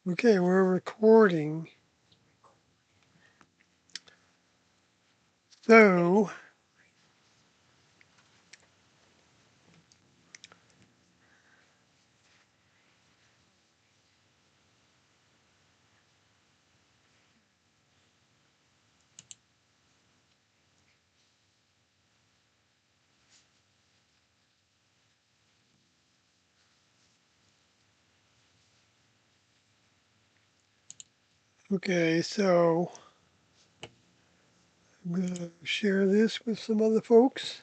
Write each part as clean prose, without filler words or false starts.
Okay, we're recording. So, okay, so I'm going to share this with some other folks.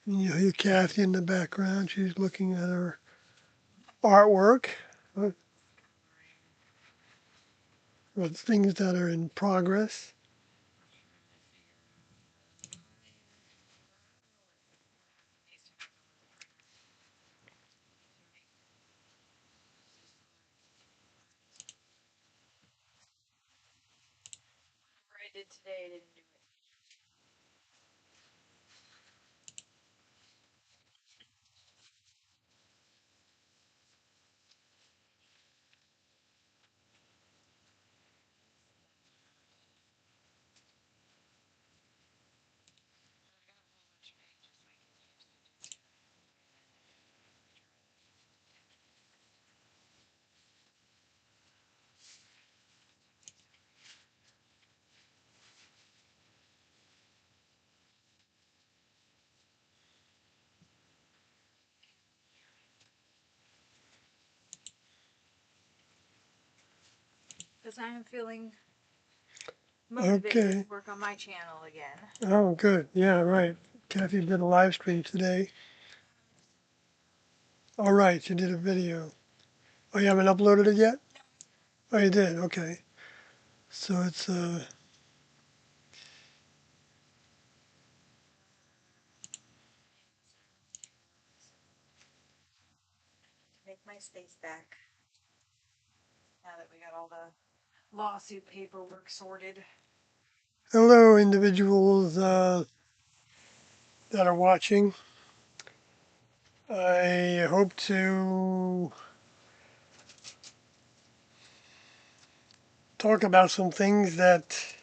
And you'll hear Kathy in the background. She's looking at her artwork, uh, things that are in progress. Because I am feeling Okay. motivated to work on my channel again. Oh, good. Yeah, right. Kathy did a live stream today. All right, she did a video. Oh, you haven't uploaded it yet? Oh, you did. Okay. So it's Make my space back now that we got all the lawsuit paperwork sorted. hello, individuals that are watching. I hope to talk about some things that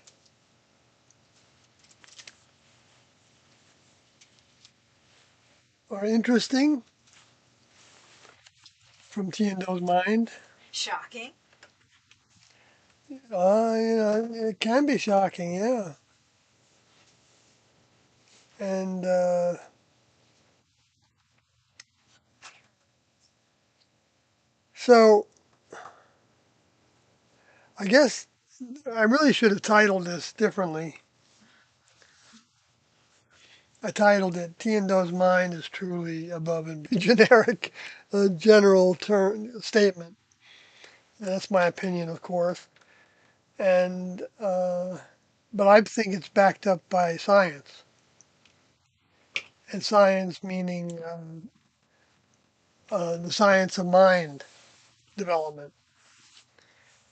are interesting from Tiendo's mind. Shocking. It can be shocking, yeah. And so I guess I really should have titled this differently. I titled it "Tiendo's mind is truly above and generic, general term statement." And that's my opinion, of course. And but I think it's backed up by science, and science meaning the science of mind development,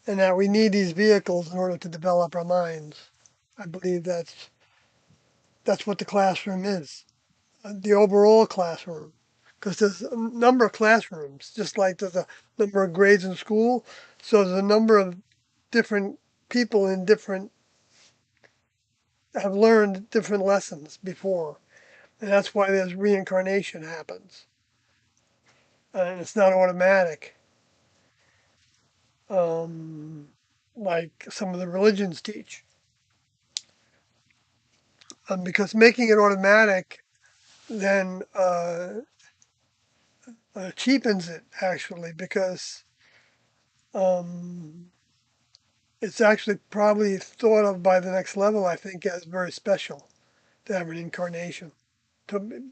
and that we need these vehicles in order to develop our minds. I believe that's what the classroom is, the overall classroom, because there's a number of classrooms, just like there's a number of grades in school. So there's a number of different people in different have learned different lessons before, and that's why there's reincarnation happens, and it's not automatic, um, like some of the religions teach. Because making it automatic then cheapens it actually, because um, it's actually probably thought of by the next level, I think, as very special to have an incarnation, to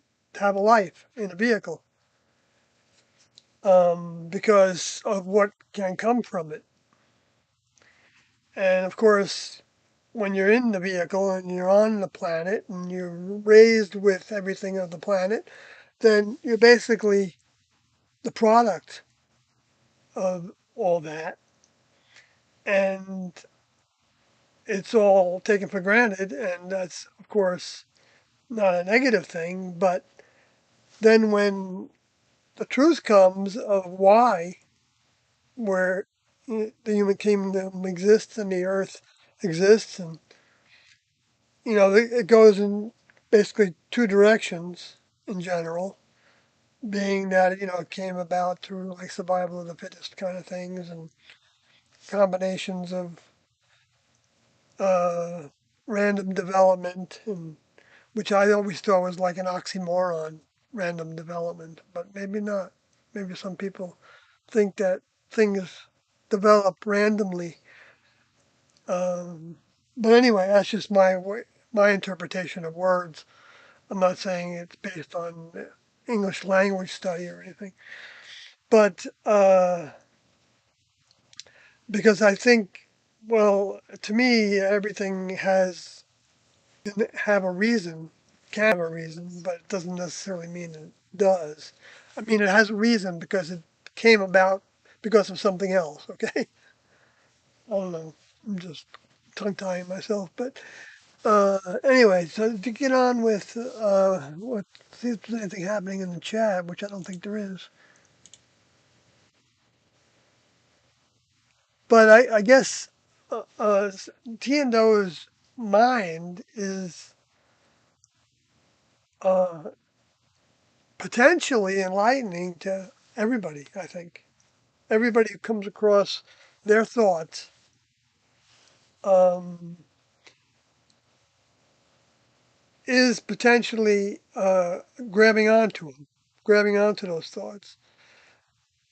have a life in a vehicle, because of what can come from it. And of course, when you're in the vehicle and you're on the planet and you're raised with everything of the planet, then you're basically the product of all that. And it's all taken for granted. And that's, of course, not a negative thing, but then when the truth comes of why, where the human kingdom exists and the earth exists, and it goes in basically two directions in general, being that it came about through like survival of the fittest kind of things and combinations of uh, random development, and which I always thought was like an oxymoron, random development, but maybe not. Maybe some people think that things develop randomly. Um, but anyway, that's just my interpretation of words. I'm not saying it's based on English language study or anything, but because I think, well, to me, everything can have a reason, can have a reason, but it doesn't necessarily mean it does. I mean, it has a reason because it came about because of something else. Okay, I don't know. I'm just tongue tying myself, but anyway, so to get on with see if there's anything happening in the chat, which I don't think there is. But I guess Tiando's mind is uh, potentially enlightening to everybody. I think everybody who comes across their thoughts um, is potentially grabbing onto those thoughts.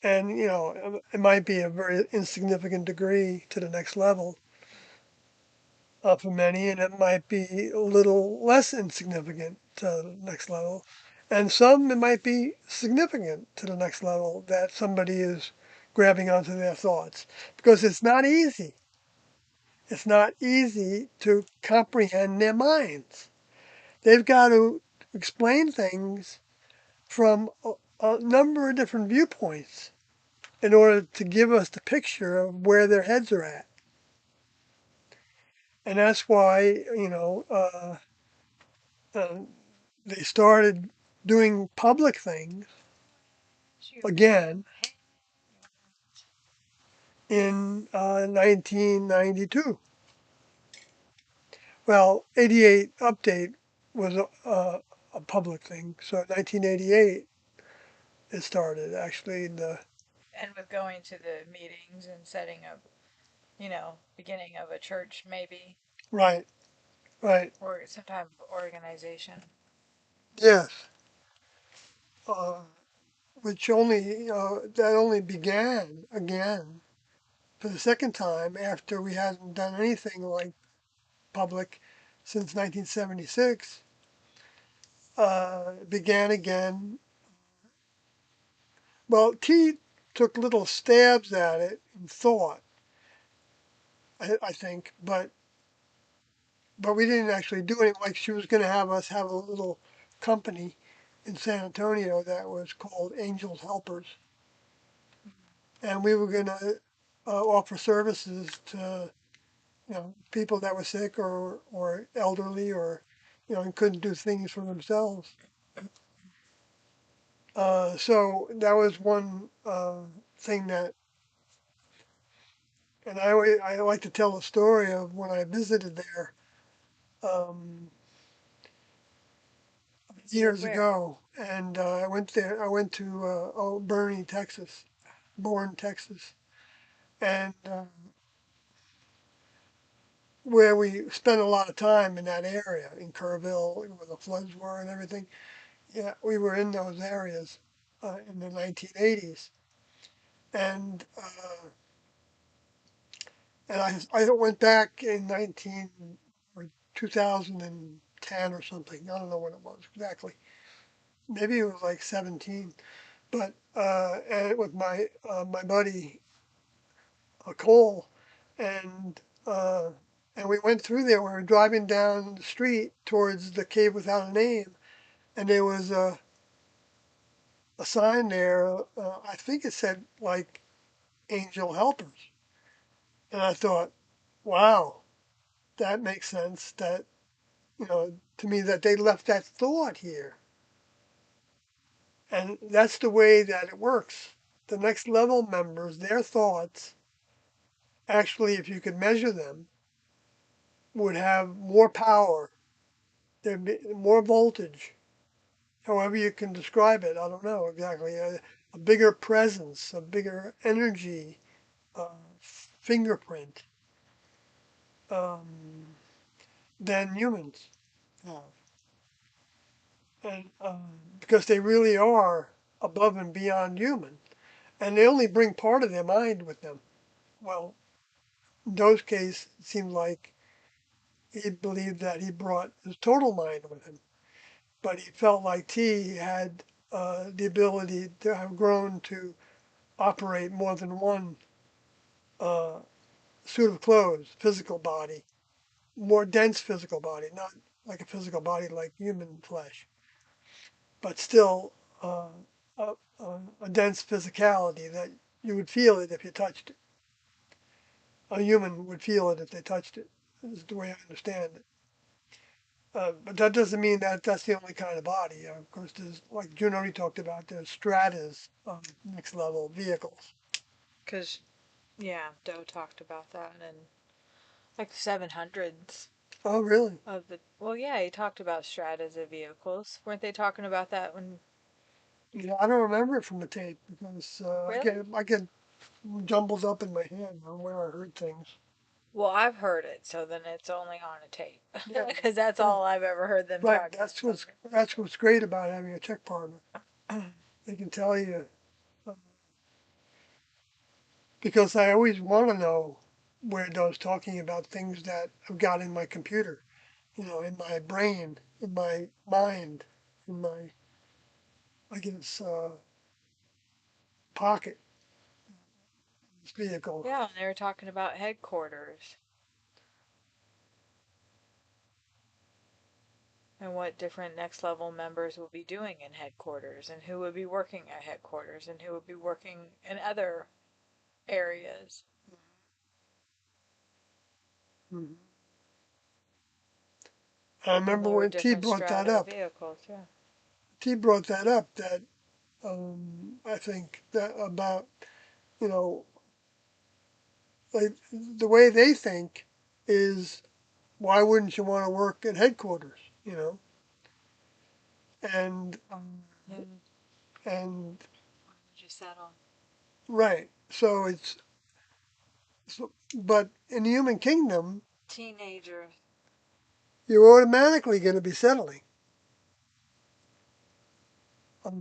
And it might be a very insignificant degree to the next level for many, and it might be a little less insignificant to the next level. And some it might be significant to the next level that somebody is grabbing onto their thoughts because it's not easy. It's not easy to comprehend their minds. They've got to explain things from a number of different viewpoints in order to give us the picture of where their heads are at. And that's why, uh, they started doing public things again in 1992. Well, 88 update was a public thing. So 1988 it started actually. And with going to the meetings and setting up, beginning of a church maybe, Right, right, or some type of organization. yes. Uh, which only that only began again for the second time after we hadn't done anything like public since 1976. Began again. Well, T took little stabs at it in thought, I think, but we didn't actually do it. Like she was going to have us have a little company in San Antonio that was called Angels Helpers, and we were going to offer services to people that were sick or elderly or and couldn't do things for themselves. So that was one thing that, and I like to tell the story of when I visited there um, years Where? ago, and I went there. I went to Boerne, Texas, Bourne, Texas, and where we spent a lot of time in that area in Kerrville, where the floods were and everything. Yeah, we were in those areas in the 1980s, and I went back in 19 or 2010 or something. I don't know when it was exactly. Maybe it was like 17. But and with my buddy Cole, and uh, and we went through there. We were driving down the street towards the Cave Without a Name, and there was a sign there. I think it said like Angel Helpers, and I thought, wow, that makes sense. That to me that they left that thought here. And that's the way that it works. The next level members, their thoughts, actually, if you could measure them, would have more power, there'd be more voltage, however you can describe it. I don't know exactly. A bigger presence, a bigger energy, uh, fingerprint um, than humans have. And because they really are above and beyond human. And they only bring part of their mind with them. Well, in Doe's case, it seemed like he believed that he brought his total mind with him, but he felt like T had the ability to have grown to operate more than one uh, suit of clothes, physical body, more dense physical body, not like a physical body like human flesh, but still uh, a dense physicality that you would feel it if you touched it. A human would feel it if they touched it, is the way I understand it. But that doesn't mean that that's the only kind of body. Of course, there's, like Junori talked about, there's stratas of next level vehicles. Because, yeah, Doe talked about that in like the 700s Oh, really? of the. Well, yeah, he talked about stratas of vehicles. Weren't they talking about that when. Yeah, I don't remember it from the tape because Really? I get jumbles up in my head on where I heard things. Well, I've heard it, so then it's only on a tape. Yeah, Because that's yeah, all I've ever heard them right. talking That's what's great about having a check partner. about. They can tell you uh, because I always want to know where those talking about things that I've got in my computer, in my brain, in my mind, in my, I guess, pocket vehicle. Yeah, and they were talking about headquarters and what different next level members will be doing in headquarters and who would be working at headquarters and who would be working in other areas. Mhm. I And remember there were when T different brought that strata of up. vehicles, yeah. T brought that up that I think that about, you know, like the way they think is why wouldn't you want to work at headquarters, And And and why would you settle? right. But in the human kingdom, Teenagers. you're automatically going to be settling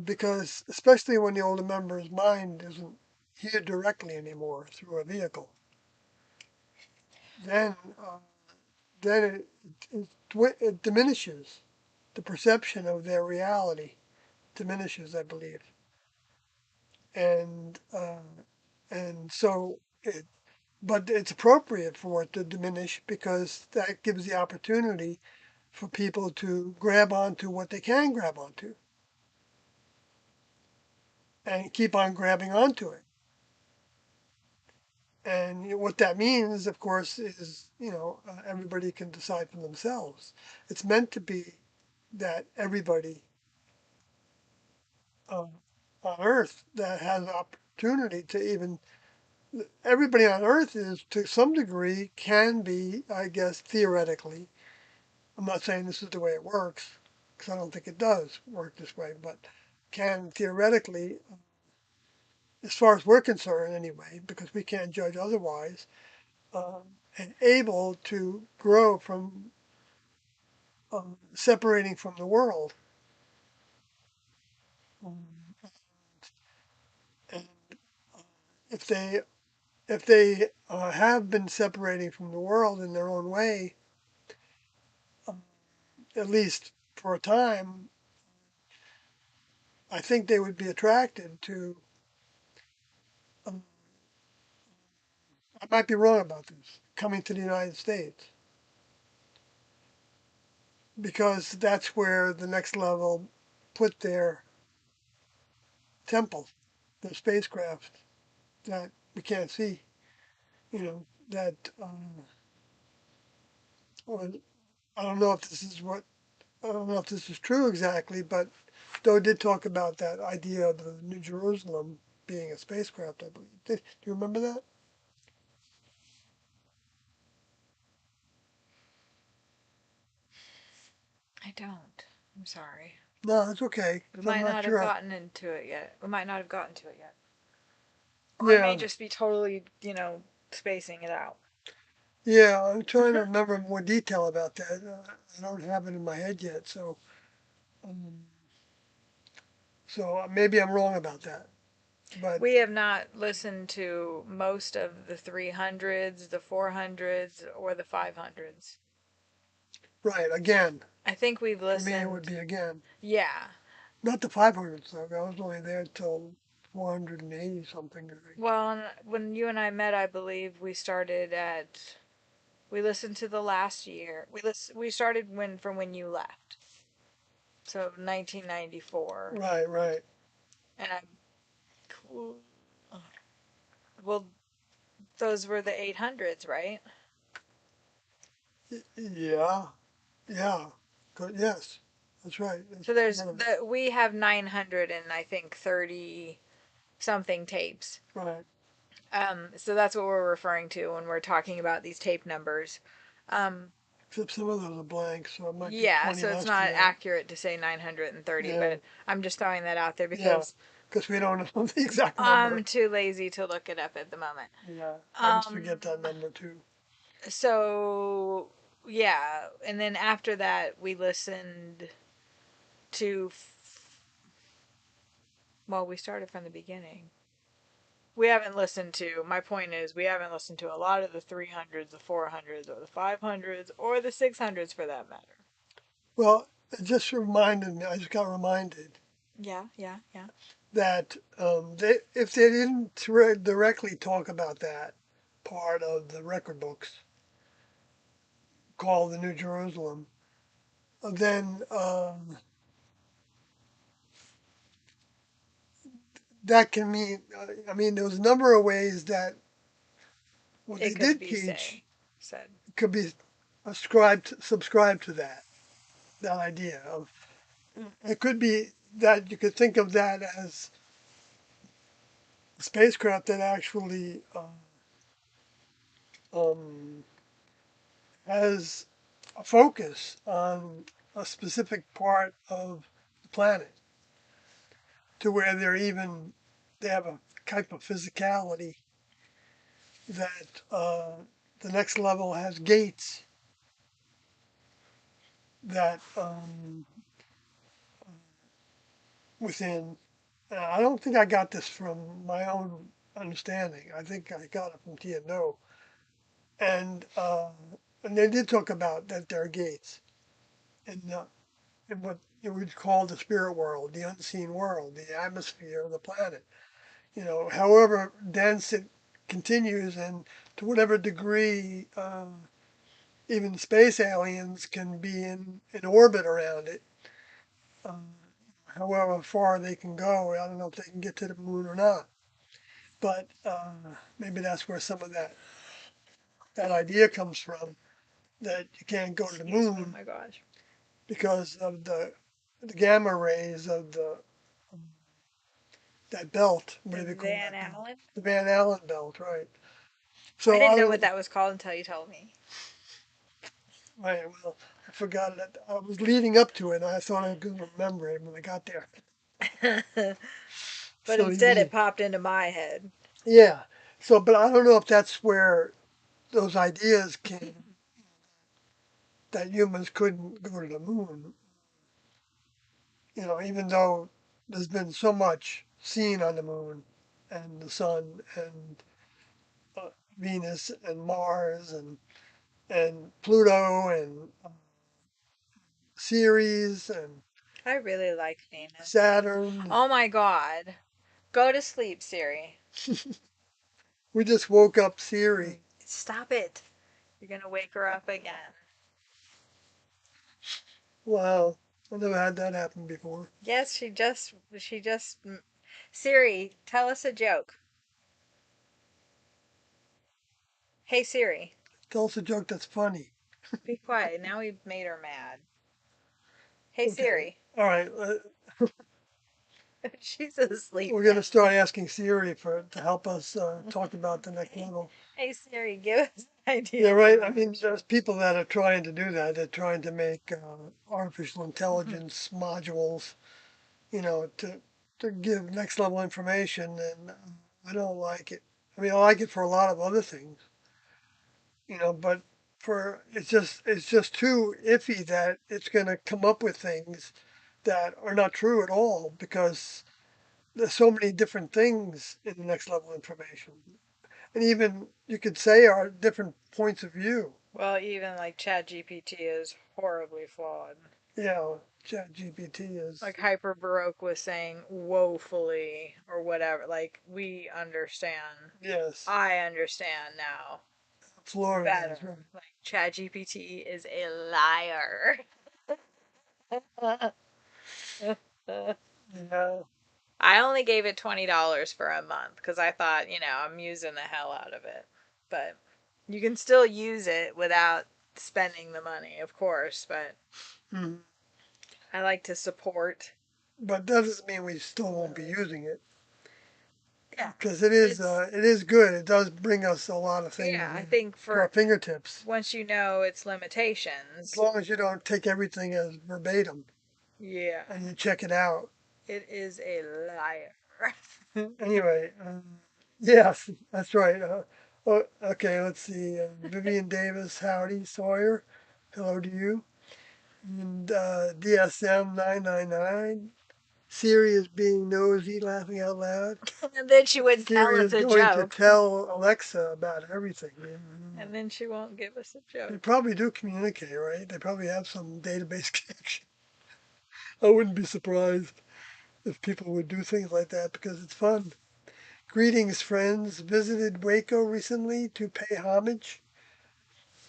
because especially when the older member's mind isn't here directly anymore through a vehicle, then it diminishes the perception of their reality diminishes, I believe, and so but it's appropriate for it to diminish because that gives the opportunity for people to grab onto what they can grab onto and keep on grabbing onto it. And what that means, of course, is everybody can decide for themselves. It's meant to be that everybody uh, on Earth that has opportunity to even everybody on Earth is to some degree can be, I guess, theoretically. I'm not saying this is the way it works because I don't think it does work this way, but can theoretically, as far as we're concerned anyway, because we can't judge otherwise, um, and able to grow from separating from the world. Um, and if they have been separating from the world in their own way, um, at least for a time, I think they would be attracted to. Um, I might be wrong about this. Coming to the United States because that's where the next level put their temple, their spacecraft that we can't see. That I don't know if this is what I don't know if this is true exactly, but Stowe did talk about that idea of the New Jerusalem being a spacecraft. I believe. Do you remember that? I don't. I'm sorry. No, it's okay. We 'Cause I'm might not not have sure. gotten into it yet. We might not have gotten to it yet. Or I may Yeah, just be totally, spacing it out. yeah. I'm trying to remember more detail about that. I don't have it in my head yet, um, so maybe I'm wrong about that. But We have not listened to most of the 300s, the 400s, or the 500s. right, again, I think we've for me it would listened. be again. Yeah. Not the 500 though. I was only there till 480 something. I think. Well, when you and I met, I believe we started at. We listened to the last year. We started when you left. So 1994, Right, right. and I. Well, those were the 800s, right? Yeah, yeah. Good. Yes, that's right. That's So there's part of it. we have 900 and I think 30 something tapes. Right. So that's what we're referring to when we're talking about these tape numbers. Um, Except some of those are blank, so it might be yeah, 20 so it's less than not that. accurate to say 930, Yeah, but I'm just throwing that out there yeah. because Because we don't know the exact I'm number. too lazy to look it up at the moment. Yeah, I always Um, forget that number too. so yeah, and then after that we listened to well, we started from the beginning. We haven't listened to, my point is, we haven't listened to a lot of the 300s, the 400s, or the 500s, or the 600s for that matter. Well, it just reminded me. I just got reminded Yeah, yeah, yeah. that if they didn't directly talk about that part of the record books called the New Jerusalem, then that can mean. I mean, there was a number of ways that what they It could did be teach said. could be subscribed to that idea of. It could be that you could think of that as a spacecraft that actually um, has a focus on a specific part of the planet to where they have a type of physicality that the next level has gates that within. I don't think I got this from my own understanding. I think I got it from Tiano, and and they did talk about that there are gates in what you would call the spirit world, the unseen world, the atmosphere of the planet. You know, however dense it continues, and to whatever degree even space aliens can be in orbit around it. However far they can go, I don't know if they can get to the moon or not. But maybe that's where some of that idea comes from that you can't go to the Excuse me, oh moon my gosh. because of the gamma rays of the that belt. What The do they call Van that belt? Allen? The Van Allen belt, right? I So didn't I know what don't. that was called until you told me. Right, well, I forgot it. I was leading up to it, and I thought I could remember it when I got there. But Silly instead it me. popped into my head. Yeah. So, but I don't know if that's where those ideas came that humans couldn't go to the moon. You know, even though there's been so much seen on the moon and the sun and Venus and Mars and Pluto and Ceres and I really like Venus. Saturn. Oh my god. Go to sleep, Siri. We just woke up Ceres. Stop it. You're gonna wake her up again. Wow, I never had that happen before. Yes, Siri, tell us a joke. Hey Siri. Tell us a joke that's funny. Be quiet. Now we've made her mad. Hey Okay. Siri. All right. She's asleep We're now. going to start asking Siri to help us talk about the next level. Hey Siri, give us an idea. Yeah, right. I mean, there's people that are trying to do that. They're trying to make artificial intelligence modules, to give next level information, and I don't like it. I mean, I like it for a lot of other things, but for it's just too iffy that it's going to come up with things that are not true at all because there's so many different things in the next level information, and even you could say are different points of view. Well, even like ChatGPT is horribly flawed. ChatGPT is, Like Hyper Baroque was saying, woefully or whatever. Like we understand. yes, I understand now Florida is better. right. Like ChatGPT is a liar. Yeah, I only gave it $20 for a month because I thought, I'm using the hell out of it. But you can still use it without spending the money, of course. But mhm. I like to support. But that doesn't mean we still won't be using it Yeah, because it is it's it is good. It does bring us a lot of things I think to our for fingertips. once you know its As limitations, long as you don't take everything as verbatim yeah, and you check it out. it is a liar. Anyway, yes, that's right. Oh, okay, let's see. Vivian Davis, howdy. Sawyer, hello to you. And DSM 999. Siri is being nosy, laughing out loud. And then she wouldn't tell Siri us is a going to joke. tell Alexa about everything. Yeah, And then she won't give us a they joke. probably do communicate, right? They probably have some database connection. I wouldn't be surprised if people would do things like that because it's fun. Greetings, friends. Visited Waco recently to pay homage.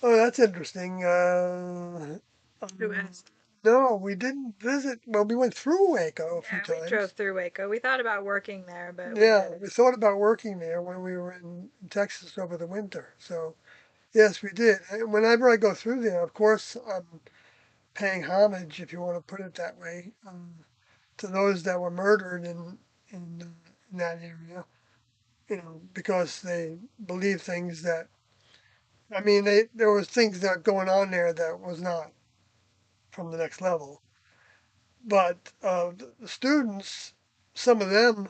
Oh, that's interesting. Who Um, asked? no, we didn't visit. Well, we went through Waco a few Yeah, we drove times. through Waco. We thought about working there, but we Yeah, didn't. we thought about working there when we were in Texas over the winter. So, yes, we did. And whenever I go through there, of course, I'm paying homage, if you want to put it that way, to those that were murdered in that area. Because they believe things that, I mean, there was things that going on there that was not from the next level. But the students, some of them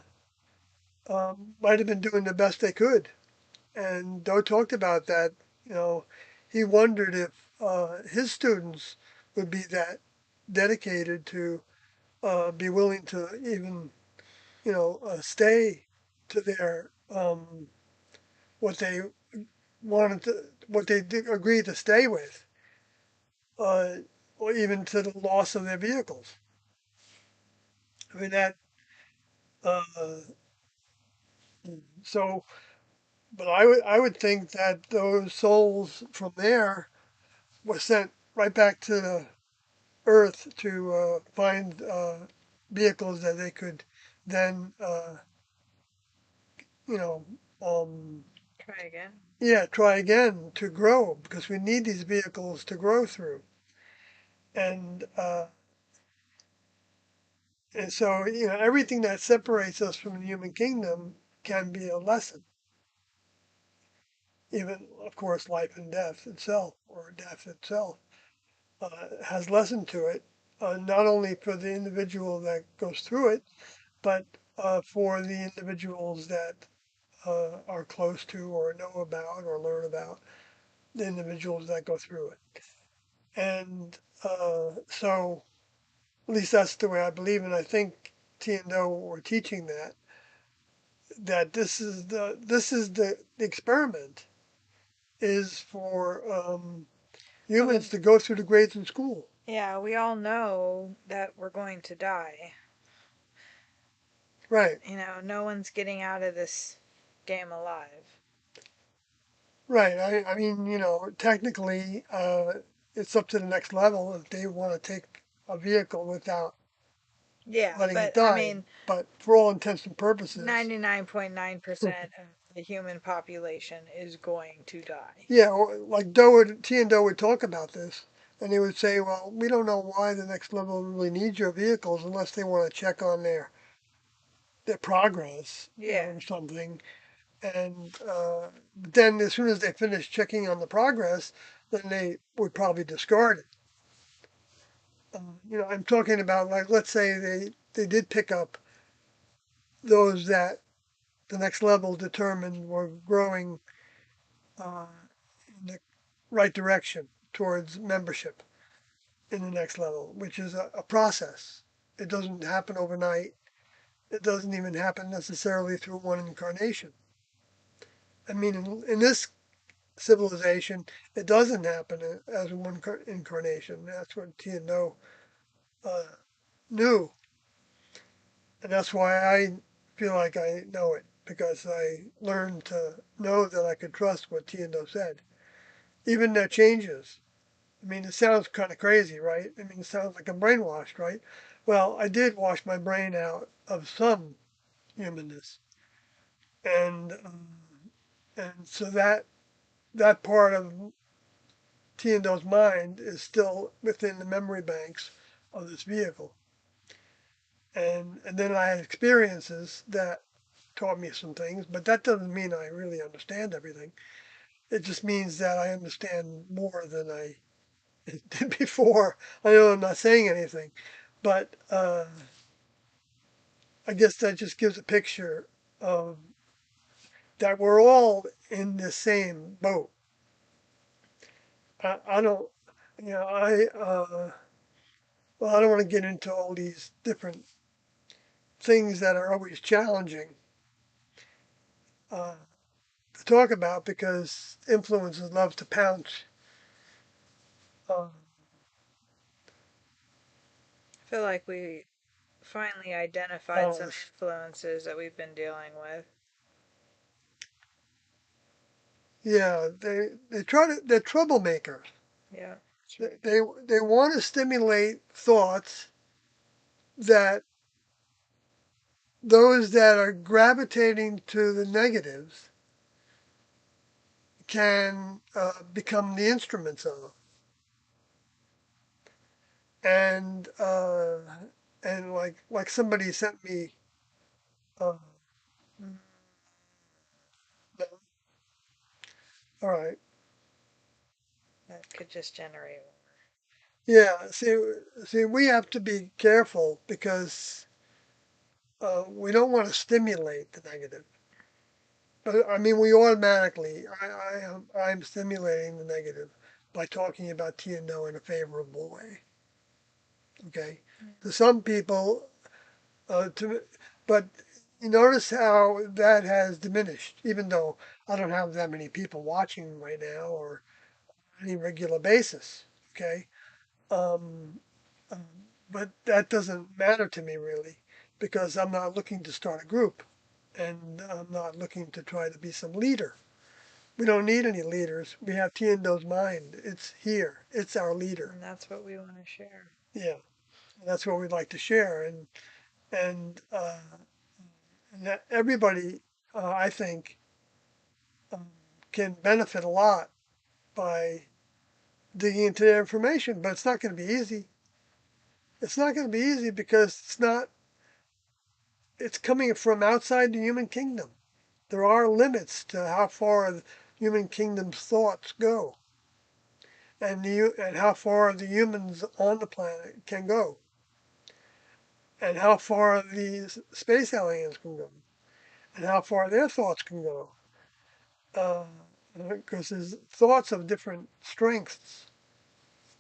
might have been doing the best they could. And Doe talked about that. You know, he wondered if his students would be that dedicated to be willing to even, stay to their what they what they did agree to stay with, uh, or even to the loss of their vehicles. I mean that. Uh, so, but I would think that those souls from there were sent right back to the Earth to find vehicles that they could then, you know, um, Try again. yeah, try again to grow because we need these vehicles to grow through. And and so everything that separates us from the human kingdom can be a lesson. Even of course, life and death itself, or death itself, has lesson to it. Not only for the individual that goes through it, but for the individuals that are close to or know about or learn about the individuals that go through it. And so, at least that's the way I believe, and I think T and O were teaching that the experiment is for Well, humans to go through the grades in school. yeah, we all know that we're going to die. Right, No one's getting out of this game alive. right. I mean, technically, it's up to the next level if they want to take a vehicle without Yeah, letting it but I die. mean, But for all intents and purposes, 99.9% of the human population is going to die. Yeah, like T and Doe would talk about this, and they would say, well, we don't know why the next level really needs your vehicles unless they want to check on their progress, Yeah. or something. And but then as soon as they finish checking on the progress, then they would probably discard it. I'm talking about, like, let's say they did pick up those that the next level determined were growing uh, in the right direction towards membership in the next level, which is a process. It doesn't happen overnight. It doesn't even happen necessarily through one incarnation. I mean, in this civilization, it doesn't happen as one incarnation. That's what T and No uh, knew, and that's why I feel like I know it, because I learned to know that I could trust what T and No said, even their changes. I mean, it sounds kind of crazy, right? I mean, it sounds like I'm brainwashed, right? Well, I did wash my brain out of some humanness, and so that part of Tiendo's mind is still within the memory banks of this vehicle. And then I had experiences that taught me some things, but that doesn't mean I really understand everything. It just means that I understand more than I did before. I know I'm not saying anything, but I guess that just gives a picture of that we're all in the same boat. I don't, well, I don't want to get into all these different things that are always challenging uh, to talk about, because influences love to pounce. Uh, I feel like we finally identified on some us. influences that we've been dealing with. Yeah, they're troublemakers. Yeah, that's They right. they, they want to stimulate thoughts that those that are gravitating to the negatives can become the instruments of, and like somebody sent me. Uh, Mm, all right, that could just generate yeah. See, we have to be careful, because we don't want to stimulate the negative. But I mean, we automatically, I'm stimulating the negative by talking about T and no in a favorable way. Okay, more. to some people, to but you notice how that has diminished, even though I don't have that many people watching right now or on any regular basis. Okay, um, um, but that doesn't matter to me really, because I'm not looking to start a group, and I'm not looking to try to be some leader. We don't need any leaders. We have Tiendo's mind. It's here. It's our leader. And that's what we want to share. Yeah, and that's what we'd like to share. And that everybody, I think, um, can benefit a lot by digging into their information. But it's not going to be easy. It's not going to be easy because it's not. It's coming from outside the human kingdom. There are limits to how far the human kingdom's thoughts go, and how far the humans on the planet can go, and how far the space aliens can go, and how far their thoughts can go. Because there's thoughts of different strengths,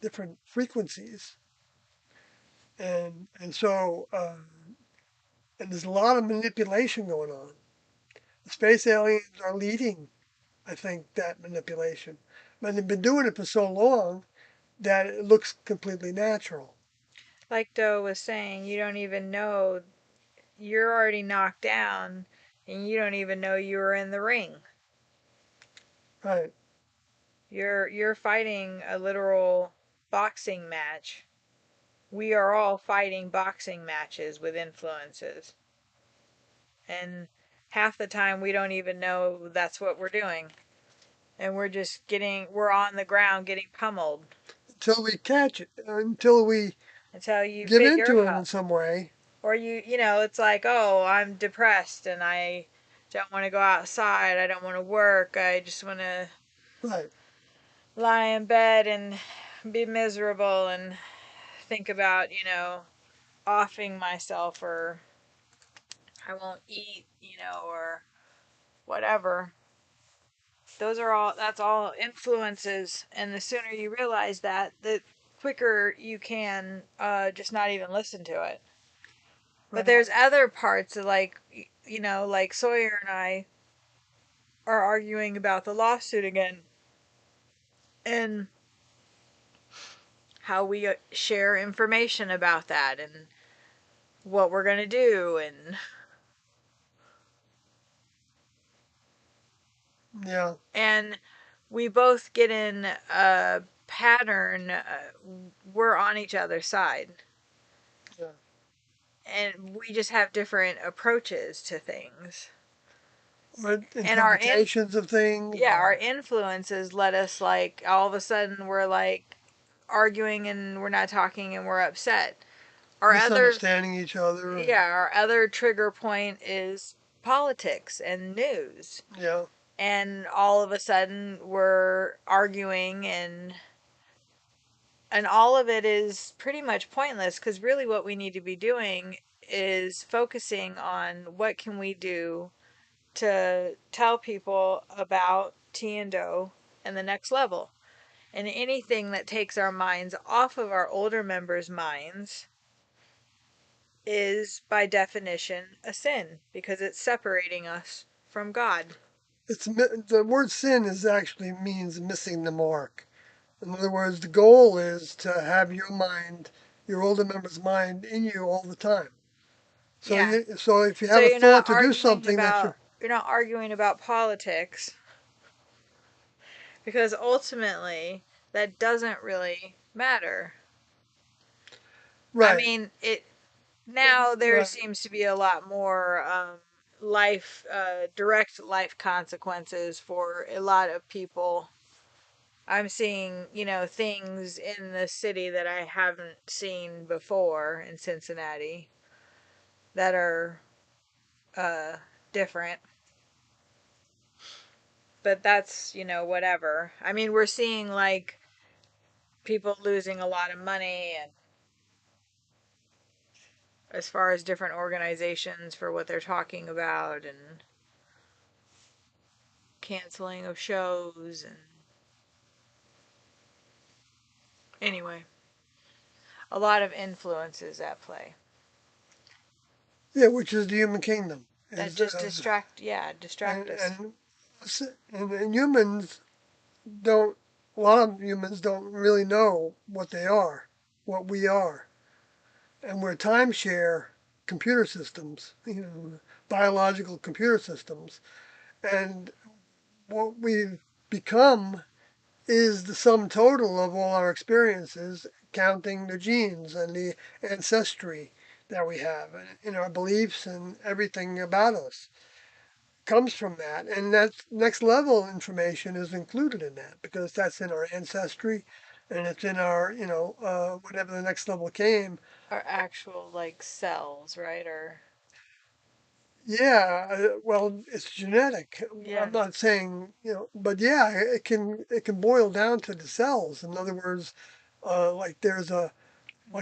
different frequencies, and so and there's a lot of manipulation going on. The space aliens are leading, I think, that manipulation, but they've been doing it for so long that it looks completely natural. Like Doe was saying, you don't even know you're already knocked down and you don't even know you were in the ring. Right. You're fighting a literal boxing match. We are all fighting boxing matches with influences. And half the time we don't even know that's what we're doing. And we're on the ground getting pummeled until we catch it, until we until you give figure into it in out. some way. Or it's like, oh, I'm depressed and I don't want to go outside. I don't want to work. I just want to Right. lie in bed and be miserable and think about, offing myself, or I won't eat, or whatever. That's all influences. And the sooner you realize that, the quicker you can just not even listen to it. But Right. there's other parts of, like, like Sawyer and I are arguing about the lawsuit again, and how we share information about that and what we're going to do. Yeah. And we both get in a pattern. We're on each other's side. Yeah. And we just have different approaches to things. Or And interpretations of things. our influences let us, like, all of a sudden we're like arguing and we're not talking and we're upset. Misunderstanding each other. Our other trigger point is politics and news. Yeah. And all of a sudden we're arguing, and all of it is pretty much pointless, because really what we need to be doing is focusing on what can we do to tell people about T&O and the next level. And anything that takes our minds off of our older members' minds is by definition a sin, because it's separating us from God. The word sin is actually means missing the mark. In other words, the goal is to have your mind, your older member's mind, in you all the time. So Yeah. so if you So have a thought to do something you're not arguing about politics, because ultimately that doesn't really matter. I right, mean, it now there right, seems to be a lot more direct life consequences for a lot of people. I'm seeing, things in the city that I haven't seen before in Cincinnati that are uh, different. But that's, whatever. I mean, we're seeing, like, people losing a lot of money, and as far as different organizations for what they're talking about, and canceling of shows, and anyway, a lot of influences at play yeah, which is the human kingdom. that Is just distract and us. and humans don't. A lot of humans don't really know what they are, what we are, and we're timeshare computer systems, biological computer systems, and what we've become is the sum total of all our experiences, counting the genes and the ancestry that we have, and in our beliefs and everything about us comes from that. And that next level information is included in that because that's in our ancestry and it's in our, whatever the next level came. Our actual, like, cells, right? Or Yeah, well, it's genetic. yeah, I'm not saying, but yeah, it can boil down to the cells. In other words, like there's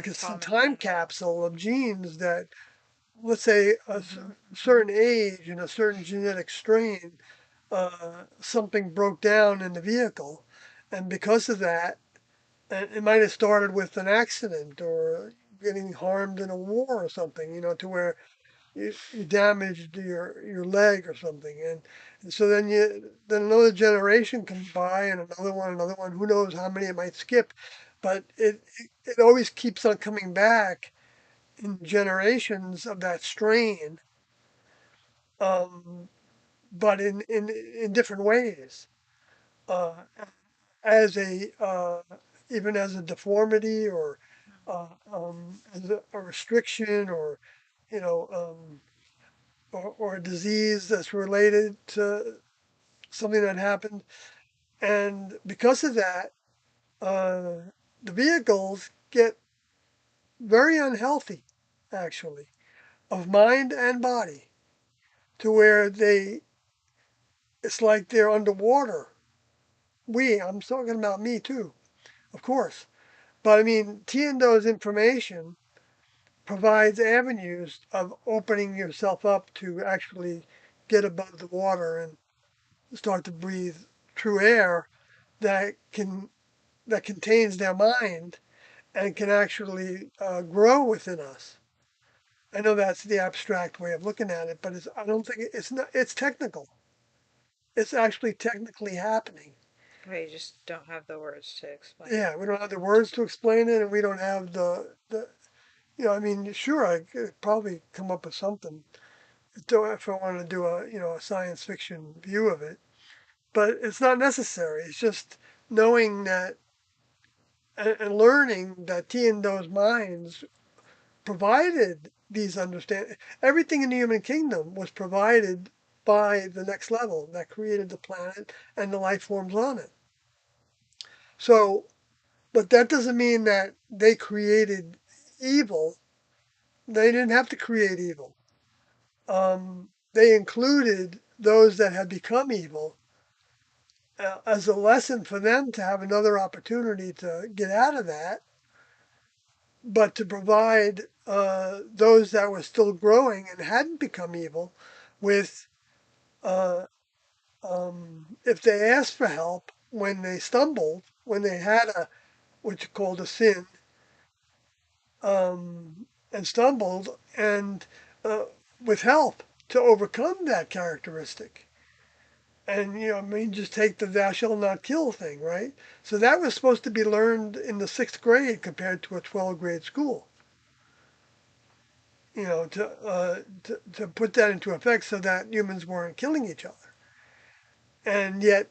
it's a common time general. capsule of genes that, let's say, certain age and a certain genetic strain, something broke down in the vehicle, and because of that, it might have started with an accident or getting harmed in a war or something, to where you damaged your leg or something, and so then another generation comes by and another one. Who knows how many it might skip, but it always keeps on coming back in generations of that strain, um, but in different ways, uh, as even as a deformity or as a restriction or you know um, or a disease that's related to something that happened. And because of that, uh, the vehicles get very unhealthy, actually, of mind and body, to where it's like they're underwater. I'm talking about me too, of course. But I mean, Tiendo's information provides avenues of opening yourself up to actually get above the water and start to breathe true air that can that contains their mind and can actually grow within us. I know that's the abstract way of looking at it, but I don't think it's not. It's technical. It's actually technically happening. We just don't have the words to explain it. Yeah, we don't have the words to explain it, and we don't have the. I mean, sure, I could probably come up with something if I wanted to do a science fiction view of it, but it's not necessary. It's just knowing that and learning that T and those minds provided these understand everything in the human kingdom was provided by the next level that created the planet and the life forms on it. So, but that doesn't mean that they created evil. They didn't have to create evil. They included those that had become evil as a lesson for them to have another opportunity to get out of that, but to provide those that were still growing and hadn't become evil with, uh, if they asked for help when they stumbled, when they had what you called a sin, and stumbled, and uh, with help to overcome that characteristic. And I mean, just take the "thou shalt not kill" thing, right? So that was supposed to be learned in the sixth grade compared to a 12th grade school. To put that into effect so that humans weren't killing each other. And yet,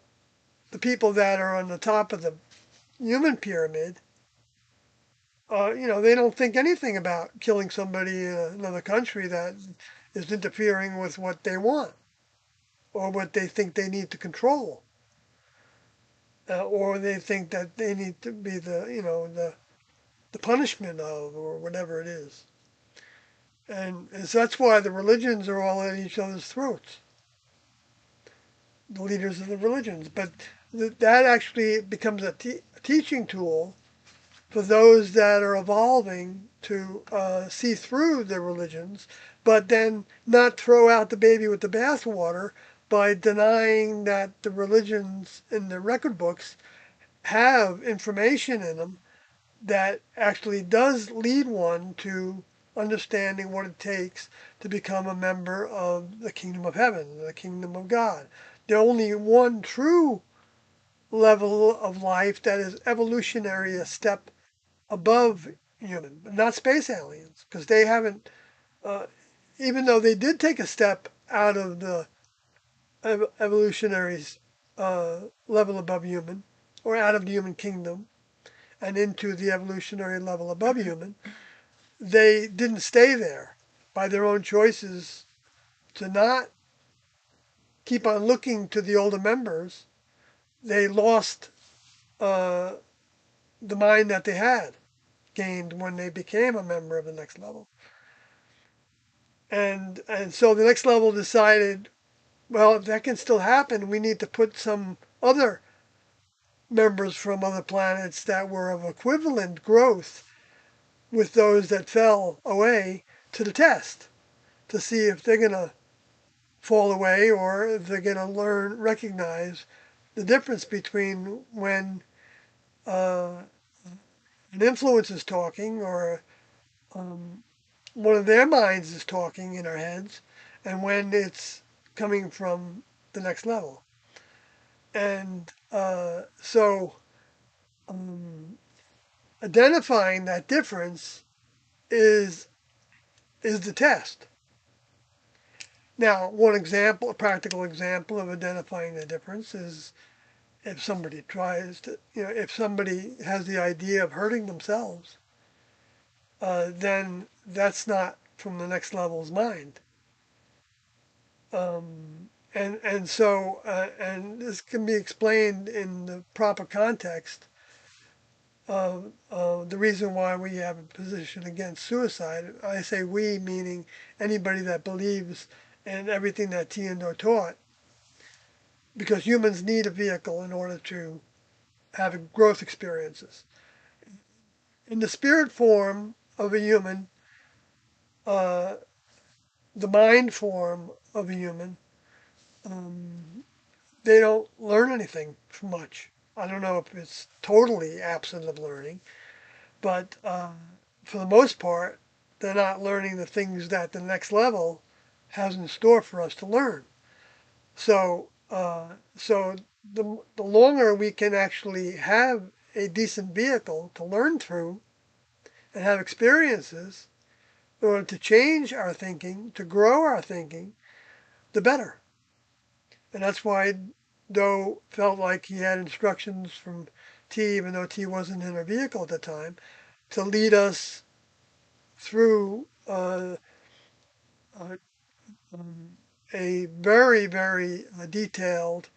the people that are on the top of the human pyramid, they don't think anything about killing somebody in another country that is interfering with what they want or what they think they need to control, or they think that they need to be the punishment of, or whatever it is. And so that's why the religions are all at each other's throats, the leaders of the religions. But that actually becomes a teaching tool for those that are evolving to see through their religions, but then not throw out the baby with the bathwater by denying that the religions in the record books have information in them that actually does lead one to understanding what it takes to become a member of the kingdom of heaven, the kingdom of God. The only one true level of life that is evolutionary, a step above human, but not space aliens, because they haven't, uh, even though they did take a step out of the evolutionary level above human, or out of the human kingdom, and into the evolutionary level above human, they didn't stay there by their own choices to not keep on looking to the older members. They lost uh, the mind that they had gained when they became a member of the next level. And so the next level decided, well, if that can still happen, we need to put some other members from other planets that were of equivalent growth with those that fell away to the test to see if they're going to fall away or if they're going to recognize the difference between when uh, an influence is talking or um, one of their minds is talking in our heads and when it's coming from the next level. And so identifying that difference is is the test. Now, one example, a practical example of identifying the difference is if somebody tries to, if somebody has the idea of hurting themselves, then that's not from the next level's mind. And so and this can be explained in the proper context of the reason why we have a position against suicide. I say we, meaning anybody that believes in everything that Tiandor taught, because humans need a vehicle in order to have growth experiences. In the spirit form of a human, uh, the mind form of a human, um, they don't learn anything much. I don't know if it's totally absent of learning, but for the most part, they're not learning the things that the next level has in store for us to learn. So the longer we can actually have a decent vehicle to learn through and have experiences in order to change our thinking, to grow our thinking, the better. And that's why Doe felt like he had instructions from T, even though T wasn't in her vehicle at the time, to lead us through uh, a very, very detailed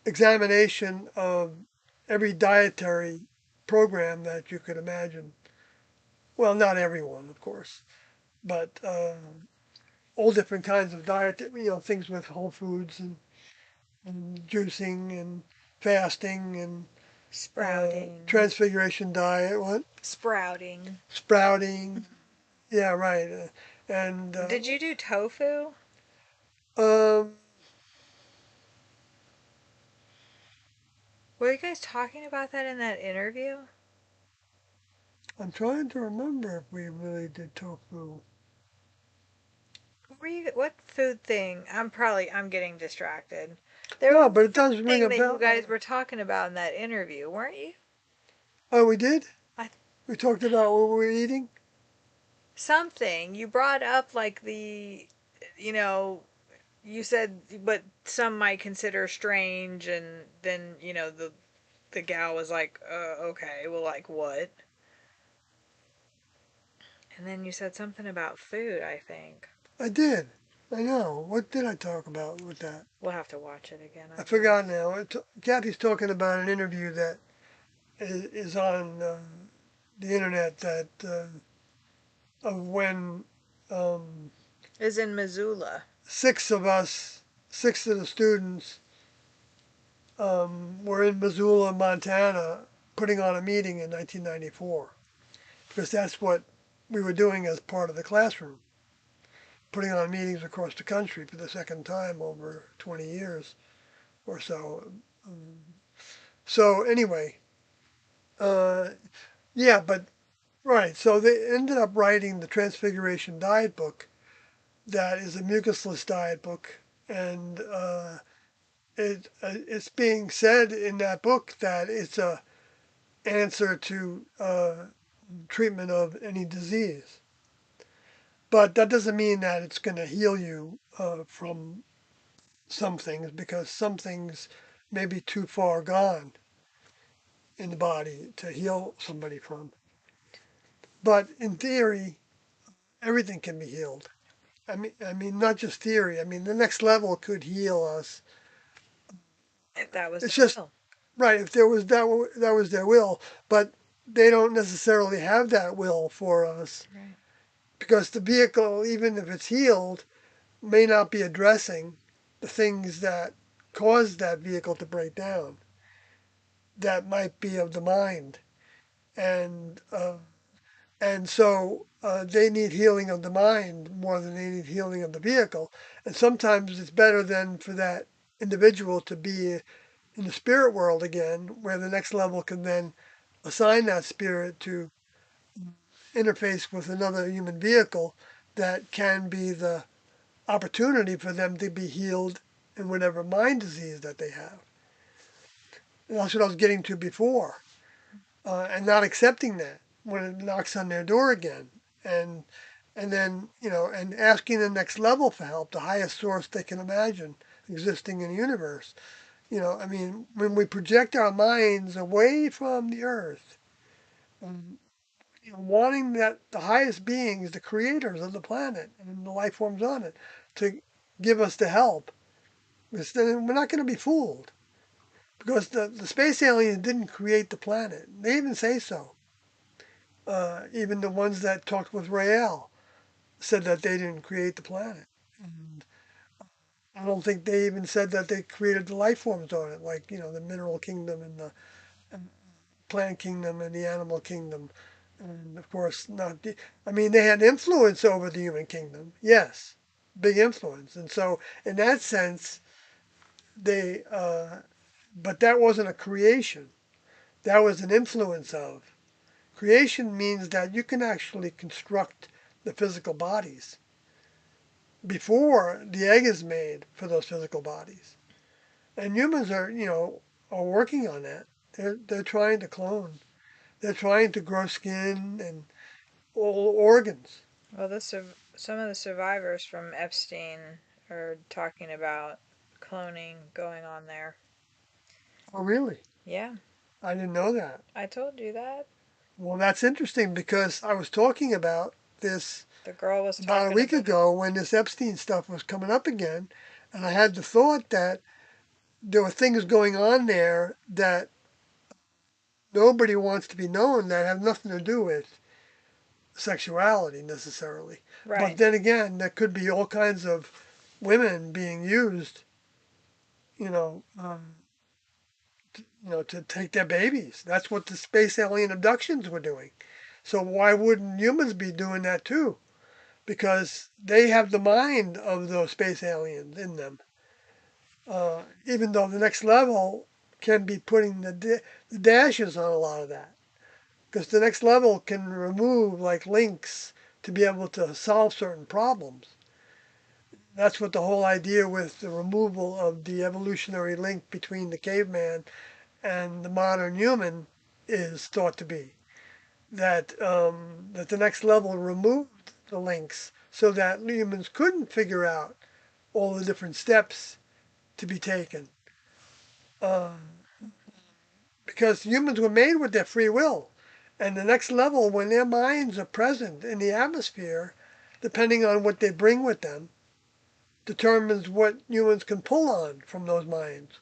examination of every dietary program that you could imagine. Well, not everyone, of course, but all different kinds of diet, things with whole foods and juicing and fasting and Sprouting. transfiguration diet, what? Sprouting. Sprouting. Yeah, right. And Did you do tofu? um, Were you guys talking about that in that interview? I'm trying to remember if we really did tofu. What food thing? I'm getting distracted. There No, was but it a does food ring thing a that you bell. guys were talking about in that interview, weren't you? Oh, we did? I We talked about what we were eating? Something. You brought up like you know, you said what some might consider strange, and then the gal was like, okay, well, like what? And then you said something about food, I think. I did. I know. What did I talk about with that? We'll have to watch it again, I I guess. forgot now. Kathy's talking about an interview that is on the internet that of when um, Is in Missoula. six of us, six of the students, were in Missoula, Montana, putting on a meeting in 1994 because that's what we were doing as part of the classroom, putting on meetings across the country for the second time over 20 years or so. So anyway, uh, yeah, but right. So they ended up writing the Transfiguration Diet book, that is a mucusless diet book, and it's being said in that book that it's a answer to treatment of any disease. But that doesn't mean that it's going to heal you from some things, because some things may be too far gone in the body to heal somebody from. But in theory, everything can be healed. I mean, not just theory. I mean, the next level could heal us. If that was It's their just will. right if there was that was their will, but they don't necessarily have that will for us, Right. because the vehicle, even if it's healed, may not be addressing the things that cause that vehicle to break down. That might be of the mind, and they need healing of the mind more than they need healing of the vehicle. And sometimes it's better then for that individual to be in the spirit world again, where the next level can then assign that spirit to interface with another human vehicle that can be the opportunity for them to be healed in whatever mind disease that they have. And that's what I was getting to before, and not accepting that when it knocks on their door again, and and then and asking the next level for help, the highest source they can imagine existing in the universe. I mean, when we project our minds away from the earth, um, wanting that the highest beings, the creators of the planet and the life forms on it, to give us the help. Because then we're not going to be fooled. Because the space aliens didn't create the planet. They even say so. Even the ones that talked with Rael said that they didn't create the planet. And I don't think they even said that they created the life forms on it, like, the mineral kingdom and the plant kingdom and the animal kingdom. And of course, not. I mean, they had influence over the human kingdom, yes, big influence. And so, in that sense, they. But that wasn't a creation. That was an influence of. Creation means that you can actually construct the physical bodies before the egg is made for those physical bodies. And humans are working on that. They're trying to clone. They're trying to grow skin and all organs. Well, some of the survivors from Epstein are talking about cloning going on there. Oh, really? Yeah, I didn't know that. I told you that. Well, that's interesting because I was talking about this The girl was about a talking week about. ago when this Epstein stuff was coming up again, and I had the thought that there were things going on there that nobody wants to be known that have nothing to do with sexuality necessarily. But Right. then again, there could be all kinds of women being used, you know, to take their babies. That's what the space alien abductions were doing. So why wouldn't humans be doing that too? Because they have the mind of those space aliens in them. Even though the next level can be putting the dashes on a lot of that. Because the next level can remove like links to be able to solve certain problems. That's what the whole idea with the removal of the evolutionary link between the caveman and the modern human is thought to be. That the next level removed the links so that humans couldn't figure out all the different steps to be taken. Because humans were made with their free will. And the next level, when their minds are present in the atmosphere, depending on what they bring with them, determines what humans can pull on from those minds.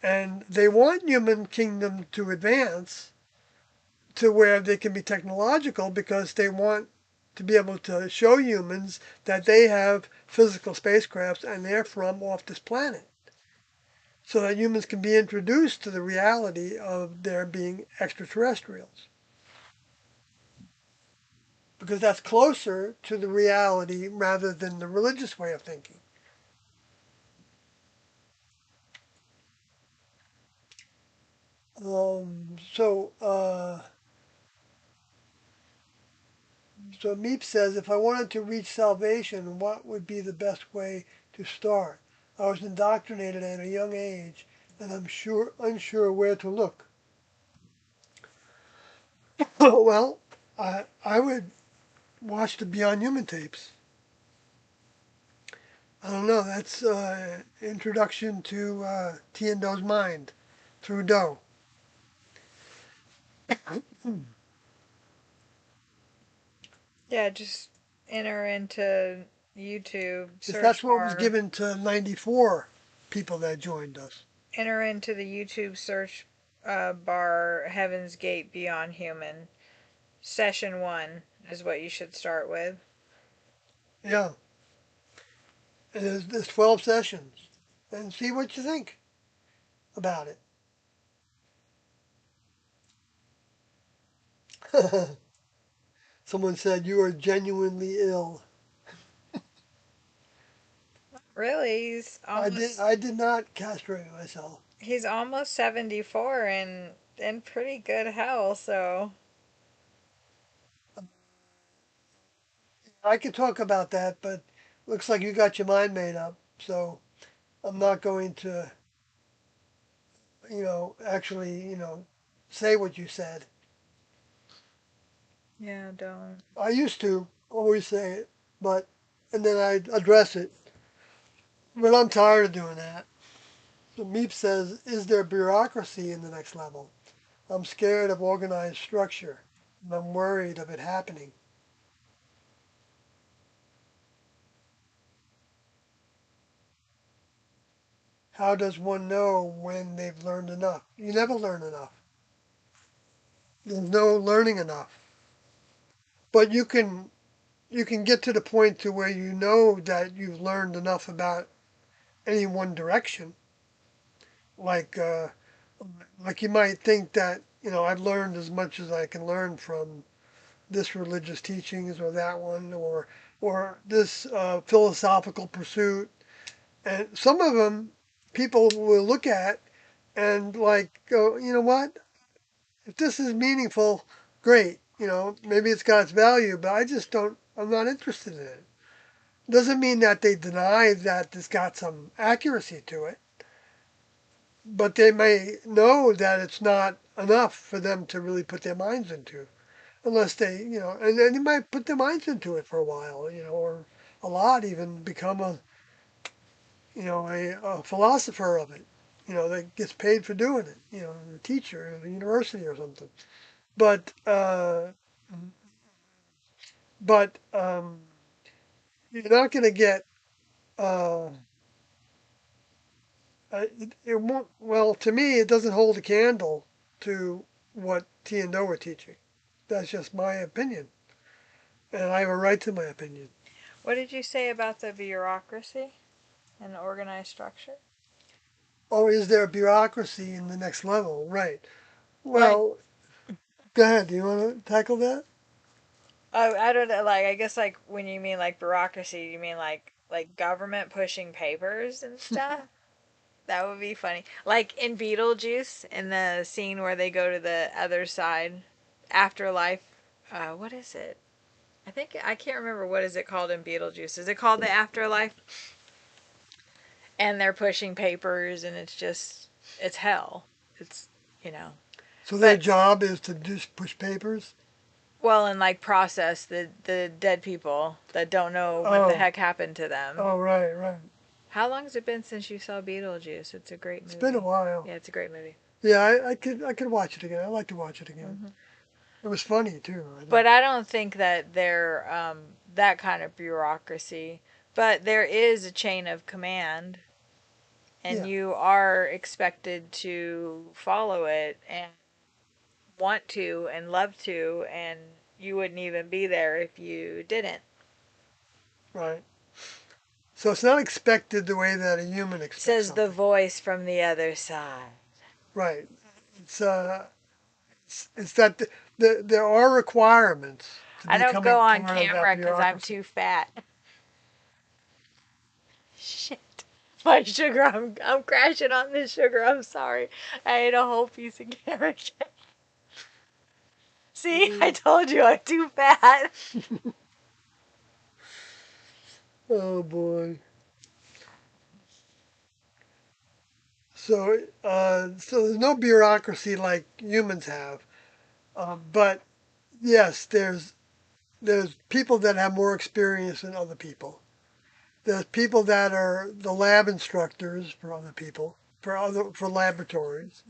And they want human kingdom to advance to where they can be technological because they want to be able to show humans that they have physical spacecrafts and they're from off this planet. So that humans can be introduced to the reality of there being extraterrestrials. Because that's closer to the reality rather than the religious way of thinking. So, so Meep says, if I wanted to reach salvation, what would be the best way to start? I was indoctrinated at a young age, and I'm unsure where to look. Well, I would watch the Beyond Human tapes. I don't know. That's introduction to Tiando's mind through Do. Yeah, just enter into YouTube, Because that's search what was bar, given to 94 people that joined us. enter into the YouTube search bar Heaven's Gate Beyond Human. Session 1 is what you should start with. Yeah. And there's 12 sessions. And see what you think about it. Someone said you are genuinely ill. Really, I did not castrate myself. he's almost 74 and in pretty good health, so I could talk about that, but looks like you got your mind made up. So I'm not going to, actually, say what you said. yeah, don't. I used to always say it, but, and then I'd address it. But I'm tired of doing that. So Meep says, is there bureaucracy in the next level? I'm scared of organized structure. and I'm worried of it happening. How does one know when they've learned enough? You never learn enough. There's no learning enough. But you can get to the point to where you know that you've learned enough about any one direction. Like like you might think that I've learned as much as I can learn from this religious teachings or that one or this philosophical pursuit. And some of them people will look at and like go, you know what? If this is meaningful, great. Maybe it's got its value, but I'm not interested in it. Doesn't mean that they deny that it's got some accuracy to it, but they may know that it's not enough for them to really put their minds into, unless and then they might put their minds into it for a while, or a lot even become a philosopher of it, that gets paid for doing it, a teacher at a university or something. But you're not going to get uh, it won't. Well, to me, it doesn't hold a candle to what T and O were teaching. That's just my opinion, and I have a right to my opinion. What did you say about the bureaucracy and the organized structure? Or is there a bureaucracy in the next level? Right. Like, Well, go ahead. Do you want to tackle that? I don't know. Like, I guess like when you mean like bureaucracy, you mean like government pushing papers and stuff. That would be funny. Like in Beetlejuice, in the scene where they go to the other side, afterlife. What is it? I can't remember what is it called in Beetlejuice. Is it called the afterlife? And they're pushing papers, and it's hell. It's you know. So their But job is to just push papers. well, and like process the dead people that don't know what the Oh, heck happened to them. oh, right, right. How long has it been since you saw Beetlejuice? It's a great It's been a movie. while. Yeah, it's a great movie. Yeah, I could watch it again. I like to watch it again. Hmm. It was funny too. I think. But I don't think that they're that kind of bureaucracy. But there is a chain of command, and Yeah, you are expected to follow it and want to and love to, and you wouldn't even be there if you didn't. right. So it's not expected the way that a human expects Says the something. voice from the other side. Right. It's it's that there are requirements to I don't become go a on part of that camera because I'm bureaucracy. too fat. Shit. My sugar, I'm crashing on this sugar. I'm sorry. I ate a whole piece of carrot cake. See, I told you I'm too fat. Oh boy. So there's no bureaucracy like humans have, but yes, there's people that have more experience than other people. There's people that are the lab instructors for other people, for laboratories.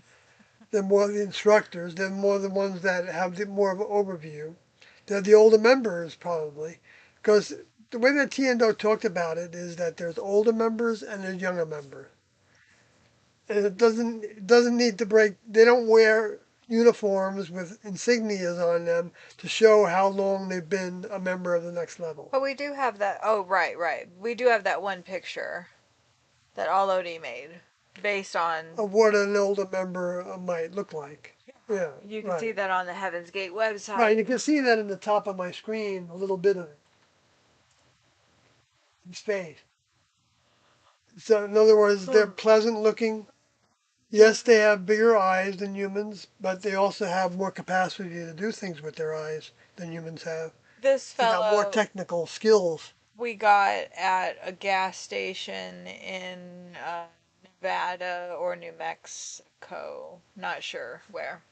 They're more the instructors. They're more the ones that have more of an overview. They're the older members probably, because the way that Tiendo talked about it is that there's older members and there's younger members, and it doesn't need to break. They don't wear uniforms with insignias on them to show how long they've been a member of the next level. But we do have that. Oh, right, right. We do have that one picture that Alodi made based on. Of what an older member might look like. Yeah, You can see right. that on the Heaven's Gate website. Right, you can see that in the top of my screen, a little bit of it in space. So, in other words, they're pleasant looking. Yes, they have bigger eyes than humans, but they also have more capacity to do things with their eyes than humans have. This They got more fellow technical skills. we got at a gas station in Nevada or New Mexico. Not sure where.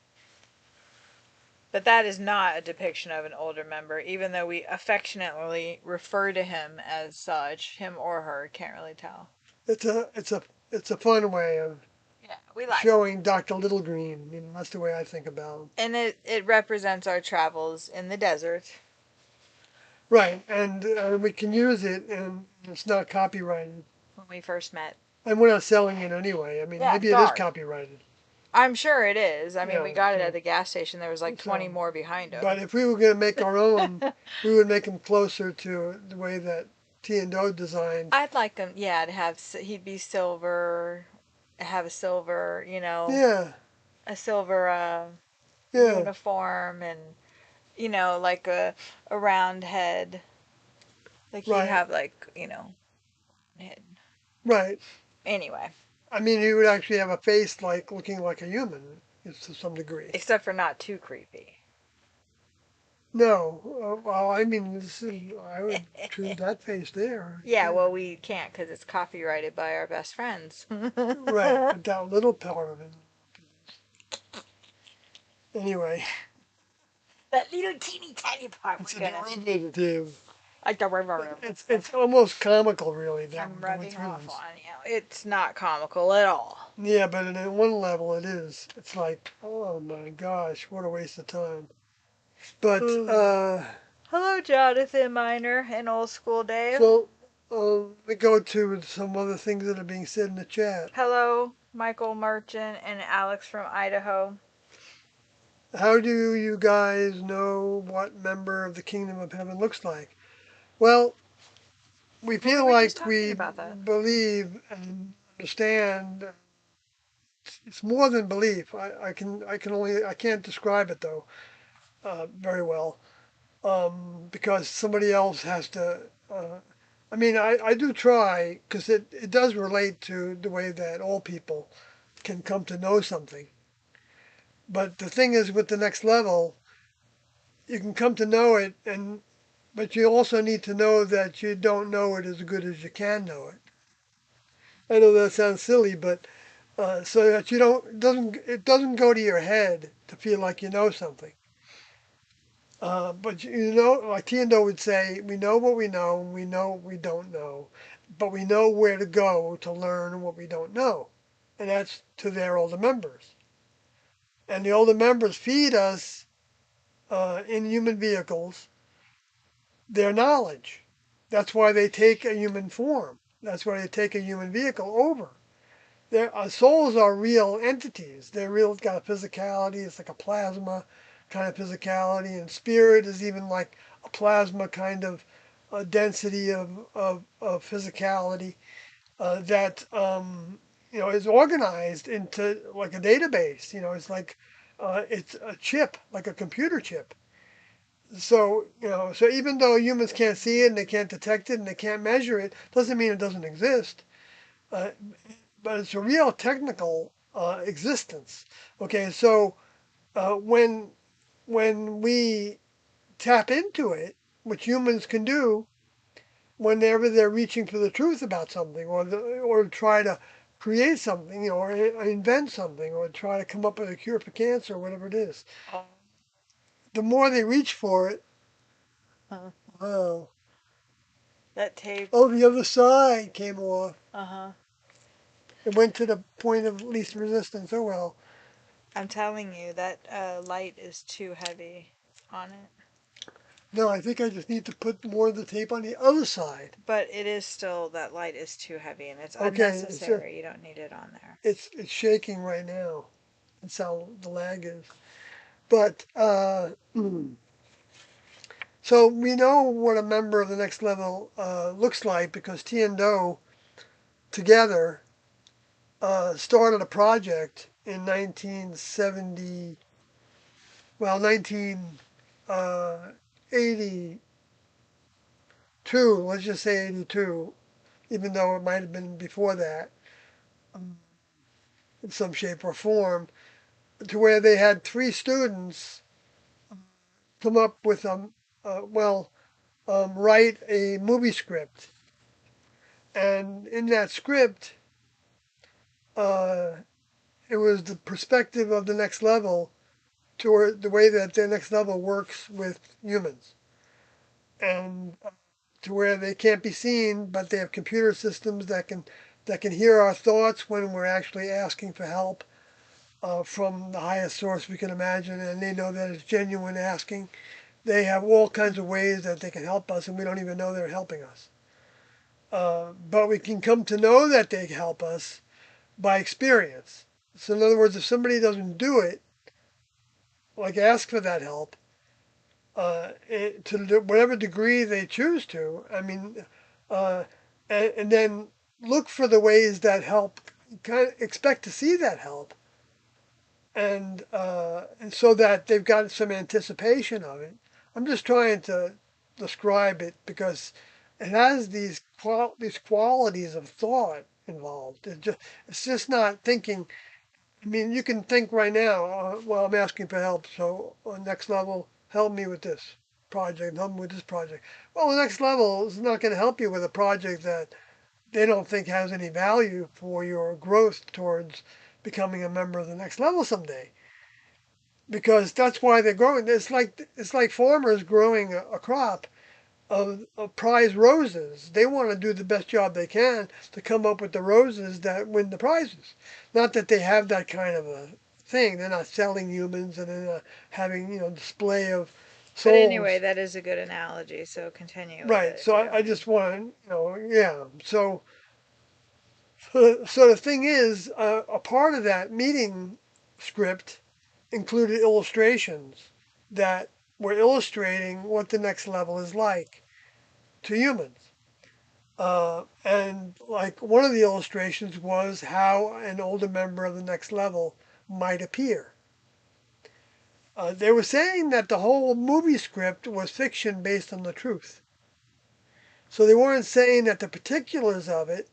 But that is not a depiction of an older member, even though we affectionately refer to him as such, him or her, can't really tell. It's a fun way of Yeah, we like. showing Dr. Little Green. You know, that's the way I think about him. And it represents our travels in the desert. Right, and we can use it, and it's not copyrighted. When we first met. And we're not selling it anyway. I mean, Yeah, maybe it is darn. copyrighted. I'm sure it is. I mean, we Yeah, got it so- at the gas station. There was like 20 so- more behind us. But if we were going to make our own, we would make them closer to the way that T and O designed. I'd like him, yeah, to have, he'd be silver, have a silver, Yeah, a silver yeah, uniform and, like a round head. Like he'd Right. have like, head. right. Anyway, I mean, he would actually have a face like looking like a human, to some degree. except for not too creepy. No, well, I mean, I would choose that face there. Yeah, well, we can't because it's copyrighted by our best friends. Right, but that little part of it. Anyway, That little teeny tiny part. it's We're gonna, derivative. like the river. It's almost comical, really. That I'm going rubbing through off this. on you. It's not comical at all. Yeah, but at one level it is. It's like, oh my gosh, what a waste of time. But Hello, Jonathan Miner and Old School Dave. so we go to some other things that are being said in the chat. Hello, Michael Merchant and Alex from Idaho. How do you guys know what member of the kingdom of heaven looks like? Well, we feel were like just talking we about that. believe and understand. It's more than belief. I can't describe it though very well because somebody else has to. I mean, I do try because it does relate to the way that all people can come to know something. But the thing is, with the next level, you can come to know it, but you also need to know that you don't know it as good as you can know it. I know that sounds silly, but so that you don't it doesn't go to your head to feel like you know something. But you know, like Tiendo would say, we know what we know, and we know what we don't know, but we know where to go to learn what we don't know, and that's to their older members. And the older members feed us in human vehicles their knowledge. That's why they take a human form. That's why they take a human vehicle over. Our souls are real entities. They're real, got a physicality. It's like a plasma kind of physicality, and spirit is even like a plasma kind of density of physicality that is organized into like a database. It's like it's a chip, like a computer chip. So even though humans can't see it and they can't detect it and they can't measure it, doesn't mean it doesn't exist. Uh, but it's a real technical existence. Okay, so when we tap into it, which humans can do whenever they're reaching for the truth about something, or try to create something, or invent something, or try to come up with a cure for cancer, or whatever it is, the more they reach for it, Huh. oh, That tape. oh, the other side came off. Uh-huh. It went to the point of least resistance. Oh well. I'm telling you, that light is too heavy on it. No, I think I just need to put more of the tape on the other side. But it is still, that light is too heavy and it's Okay, unnecessary. You don't need it on there. It's shaking right now. That's how the lag is. But so we know what a member of the next level looks like because T and Do together started a project in 1970. Well, 1982. Let's just say 82, even though it might have been before that, in some shape or form, to where they had three students come up with write a movie script, and in that script, uh, it was the perspective of the next level toward the way that the next level works with humans, and to where they can't be seen, but they have computer systems that can that can hear our thoughts when we're actually asking for help from the highest source we can imagine, and they know that it's genuine asking. They have all kinds of ways that they can help us, and we don't even know they're helping us. But we can come to know that they help us by experience. So, in other words, if somebody doesn't do it, like ask for that help, to whatever degree they choose to, I mean, uh, and then look for the ways that help, kind of expect to see that help, and so that they've got some anticipation of it. I'm just trying to describe it because it has these qualities of thought involved. It's just not thinking. I mean, you can think right now. Well, I'm asking for help, so on next level, help me with this project. Help me with this project. Well, the next level is not going to help you with a project that they don't think has any value for your growth towards becoming a member of the next level someday, because that's why they're growing. It's like farmers growing a crop of prize roses. They want to do the best job they can to come up with the roses that win the prizes. Not that they have that kind of a thing. They're not selling humans, and they're not having display of But anyway, souls. that is a good analogy, so continue with Right. it So if you I don't. just want to yeah. So the thing is, a part of that meeting script included illustrations that were illustrating what the next level is like to humans. And like one of the illustrations was how an older member of the next level might appear. They were saying that the whole movie script was fiction based on the truth. So they weren't saying that the particulars of it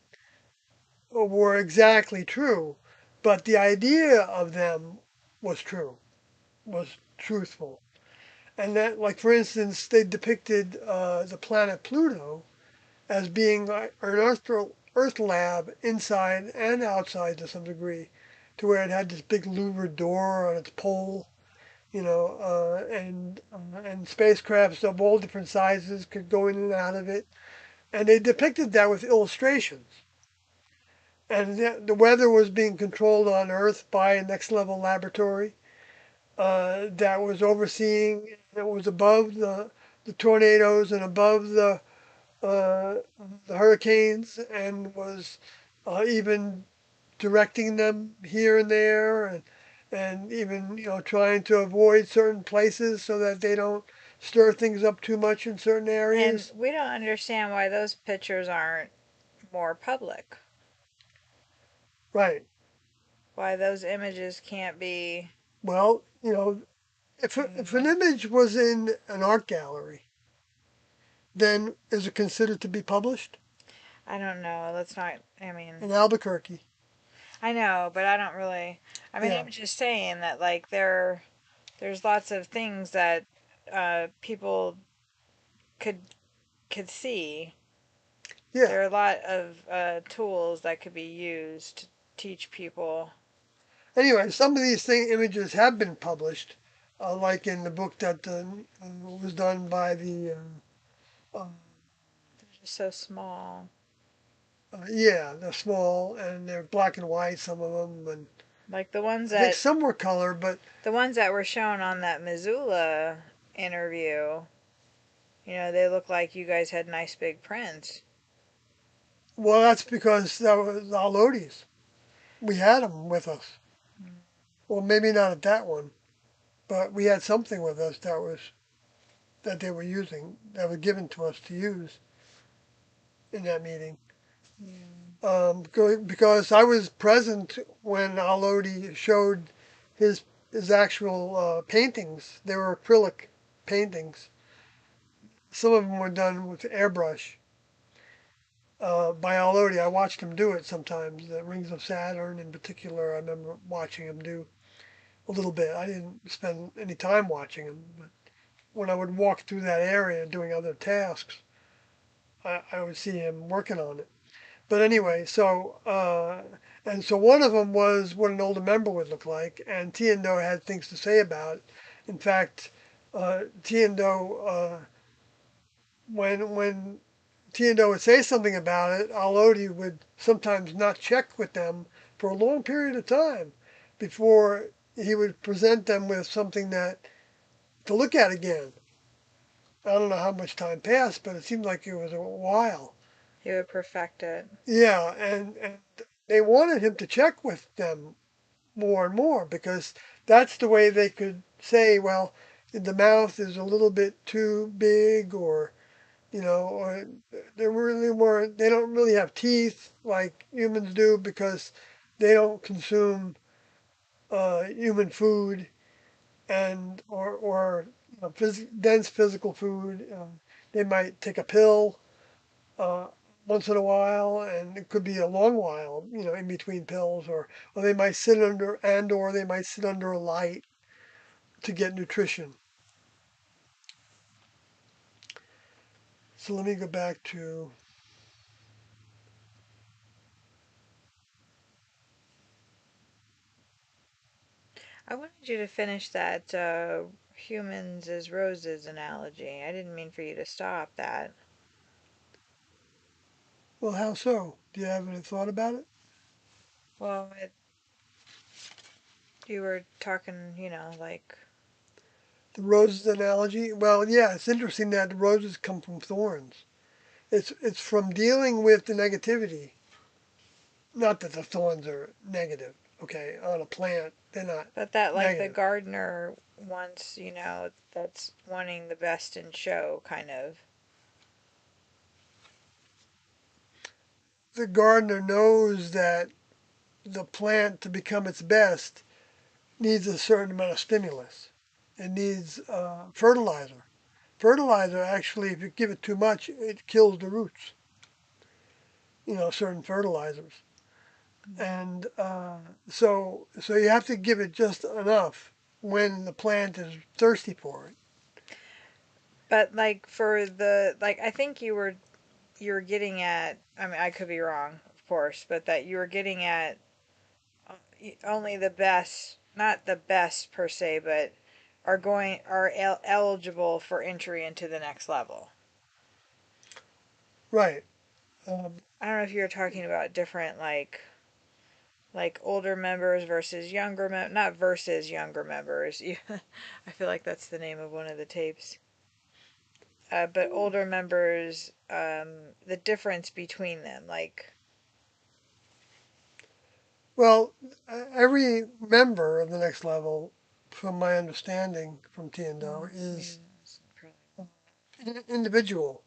were exactly true, but the idea of them was true, was truthful. And that, like for instance, they depicted the planet Pluto as being like an Earth lab inside and outside to some degree, to where it had this big louvered door on its pole, and spacecrafts of all different sizes could go in and out of it, and they depicted that with illustrations. And the weather was being controlled on Earth by a next level laboratory that was overseeing, that was above the tornadoes and above uh, the hurricanes, and was even directing them here and there, and even trying to avoid certain places so that they don't stir things up too much in certain And areas. we don't understand why those pictures aren't more public. Right. Why those images can't be, Well, if an mm, image was in an art gallery, then is it considered to be published I don't know. Let's not, I mean, in Albuquerque? I know, but I don't really, I mean, Yeah. I'm just saying that like there's lots of things that people could could see. Yeah. There are a lot of tools that could be used to teach people. Anyway, some of these images have been published, like in the book that was done by uh, They're just so small. yeah, they're small and they're black and white, some of them, and Like I think some were color, but the ones that were shown on that Missoula interview, they look like you guys had nice big prints. well, that's because that was our Lodi's. We had them with us. Well, maybe not at that one, but we had something with us that they were using, that was given to us to use in that meeting. Because I was present when Alodi showed his his actual paintings. They were acrylic paintings. Some of them were done with airbrush by Alodi. I watched him do it sometimes. The Rings of Saturn, in particular, I remember watching him do a little bit. I didn't spend any time watching him, but when I would walk through that area doing other tasks, I would see him working on it. But anyway, so one of them was what an older member would look like, and Tiendo had things to say about it. In fact, Tiendo, when Tiendo would say something about it, Alodi would sometimes not check with them for a long period of time before he would present them with something that to look at again. I don't know how much time passed, but it seemed like it was a while. He would perfect it. Yeah, and they wanted him to check with them more and more because that's the way they could say, well, the mouth is a little bit too big, or or they don't really have teeth like humans do because they don't consume human food and or dense physical food. They might take a pill uh, once in a while, and it could be a long while, in between pills, or they might sit under or they might sit under a light to get nutrition. So let me go back to I wanted you to finish that humans as roses analogy. I didn't mean for you to stop that. well, how so? Do you have any thought about it? Well, you were talking, like, The roses analogy. Well, yeah, it's interesting that the roses come from thorns. It's from dealing with the negativity. Not that the thorns are negative. Okay, on a plant, they're not but that, like, the negative. gardener wants, that's wanting the best in show, kind of. The gardener knows that the plant to become its best needs a certain amount of stimulus. It needs fertilizer. Fertilizer actually, if you give it too much, it kills the roots. Certain fertilizers, and so you have to give it just enough when the plant is thirsty for it. But, like, for the, like, I think you were getting at, I mean, I could be wrong, of course, but that you were getting at only the best, not the best per se, but are eligible for entry into the next level. Right. Um, I don't know if you're talking about different, like older members versus younger not versus younger members. I feel like that's the name of one of the tapes. But older members, the difference between them, like, well, every member of the next level, from my understanding from Tiendo, is an individual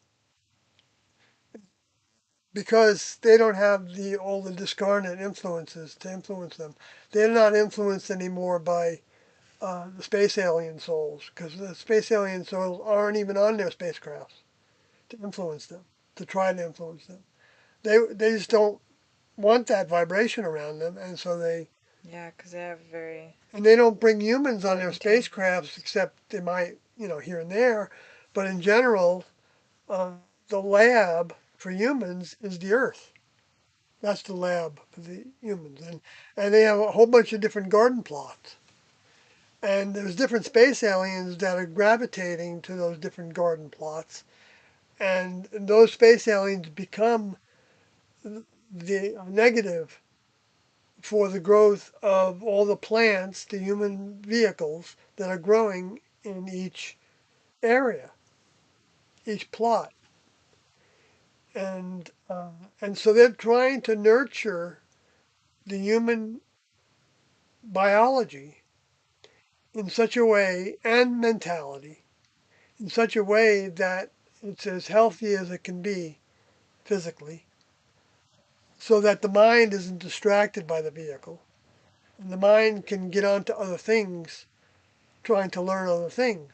because they don't have all the discarnate influences to influence them. They're not influenced anymore by the space alien souls because the space alien souls aren't even on their spacecrafts to influence them, to try to influence them. They just don't want that vibration around them, and so yeah, because they have very they don't bring humans on low their spacecrafts intelligence. except they might here and there, but in general, uh, the lab for humans is the Earth. That's the lab for the humans, and they have a whole bunch of different garden plots. And there's different space aliens that are gravitating to those different garden plots, and those space aliens become the negative for the growth of all the plants, the human vehicles that are growing in each area, each plot, and so they're trying to nurture the human biology in such a way and mentality in such a way that it's as healthy as it can be physically, so that the mind isn't distracted by the vehicle and the mind can get on to other things, trying to learn other things.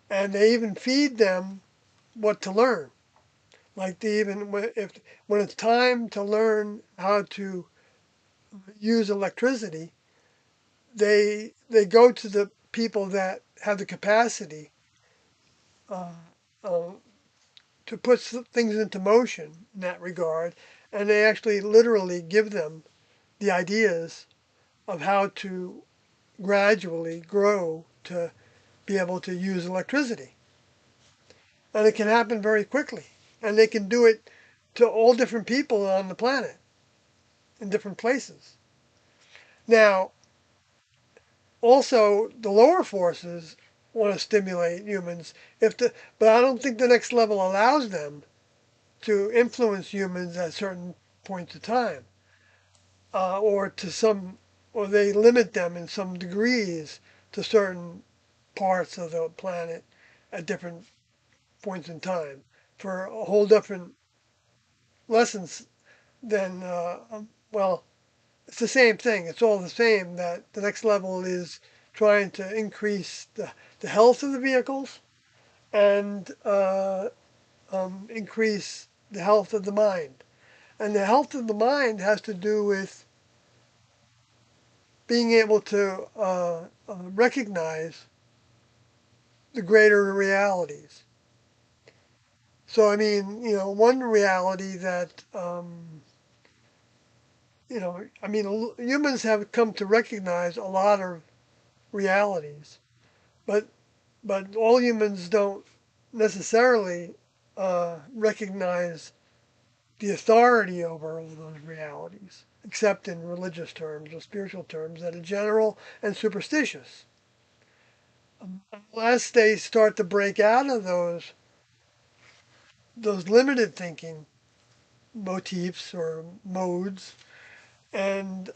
And they even feed them what to learn. Like they even if when it's time to learn how to use electricity, they go to the people that have the capacity uh, uh, to put things into motion in that regard, and they actually literally give them the ideas of how to gradually grow to be able to use electricity. And it can happen very quickly. and they can do it to all different people on the planet in different places. Now, also the lower forces want to stimulate humans but I don't think the next level allows them to influence humans at certain points of time, or to some, or they limit them in some degrees to certain parts of the planet at different points in time for a whole different lessons than well, it's the same thing. It's all the same. That the next level is trying to increase the health of the vehicles and increase the health of the mind. And the health of the mind has to do with being able to recognize the greater realities. So, I mean, one reality that, I mean, humans have come to recognize a lot of realities, but all humans don't necessarily recognize the authority over all those realities, except in religious terms or spiritual terms that are general and superstitious. Unless they start to break out of those limited thinking motifs or modes and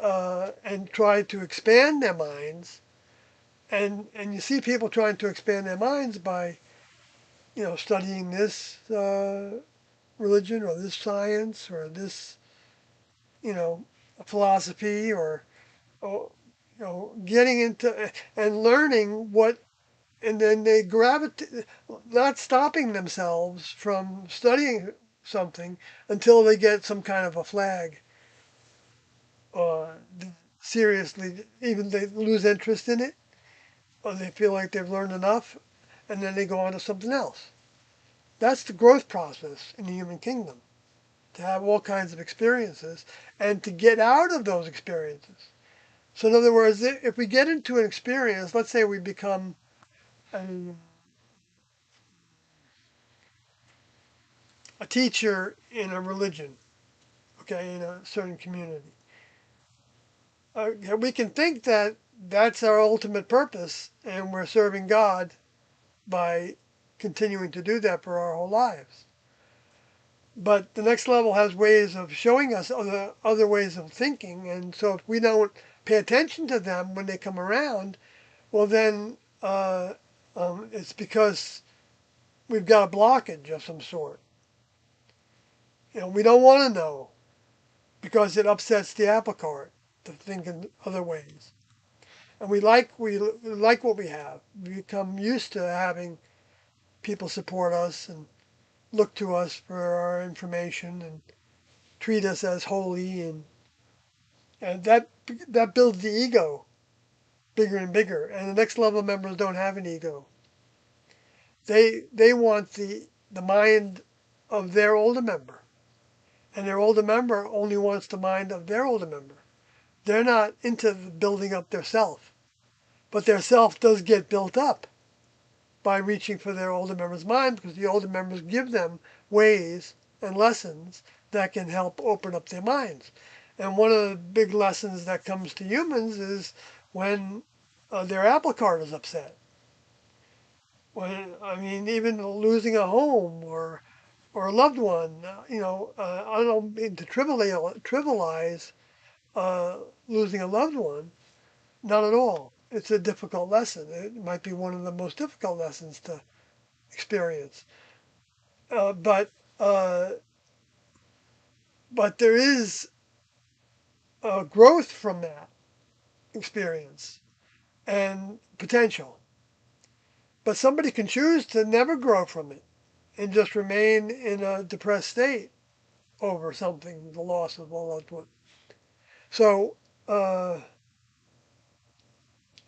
try to expand their minds, and you see people trying to expand their minds by studying this religion or this science or this you know philosophy or getting into and learning what, and then they gravitate, not stopping themselves from studying something until they get some kind of a flag, or seriously, even they lose interest in it, or they feel like they've learned enough, and then they go on to something else. That's the growth process in the human kingdom, to have all kinds of experiences and to get out of those experiences. So, in other words, if we get into an experience, let's say we become a, a teacher in a religion, okay, in a certain community, we can think that that's our ultimate purpose and we're serving God by continuing to do that for our whole lives. But the next level has ways of showing us other ways of thinking, and so if we don't pay attention to them when they come around, well then it's because we've got a blockage of some sort. We don't want to know because it upsets the apple cart to think in other ways. And we like what we have. We become used to having people support us and look to us for our information and treat us as holy, and that builds the ego bigger and bigger. And the next level members don't have an ego. They want the mind of their older member, and their older member only wants the mind of their older member. They're not into building up their self, but their self does get built up by reaching for their older member's mind, because the older members give them ways and lessons that can help open up their minds. And one of the big lessons that comes to humans is when their apple cart is upset. When, I mean, even losing a home or a loved one. I don't mean to trivialize losing a loved one. Not at all. It's a difficult lesson. It might be one of the most difficult lessons to experience. Uh, but uh, but there is growth from that experience and potential. But somebody can choose to never grow from it and just remain in a depressed state over something, the loss of a loved one. So uh,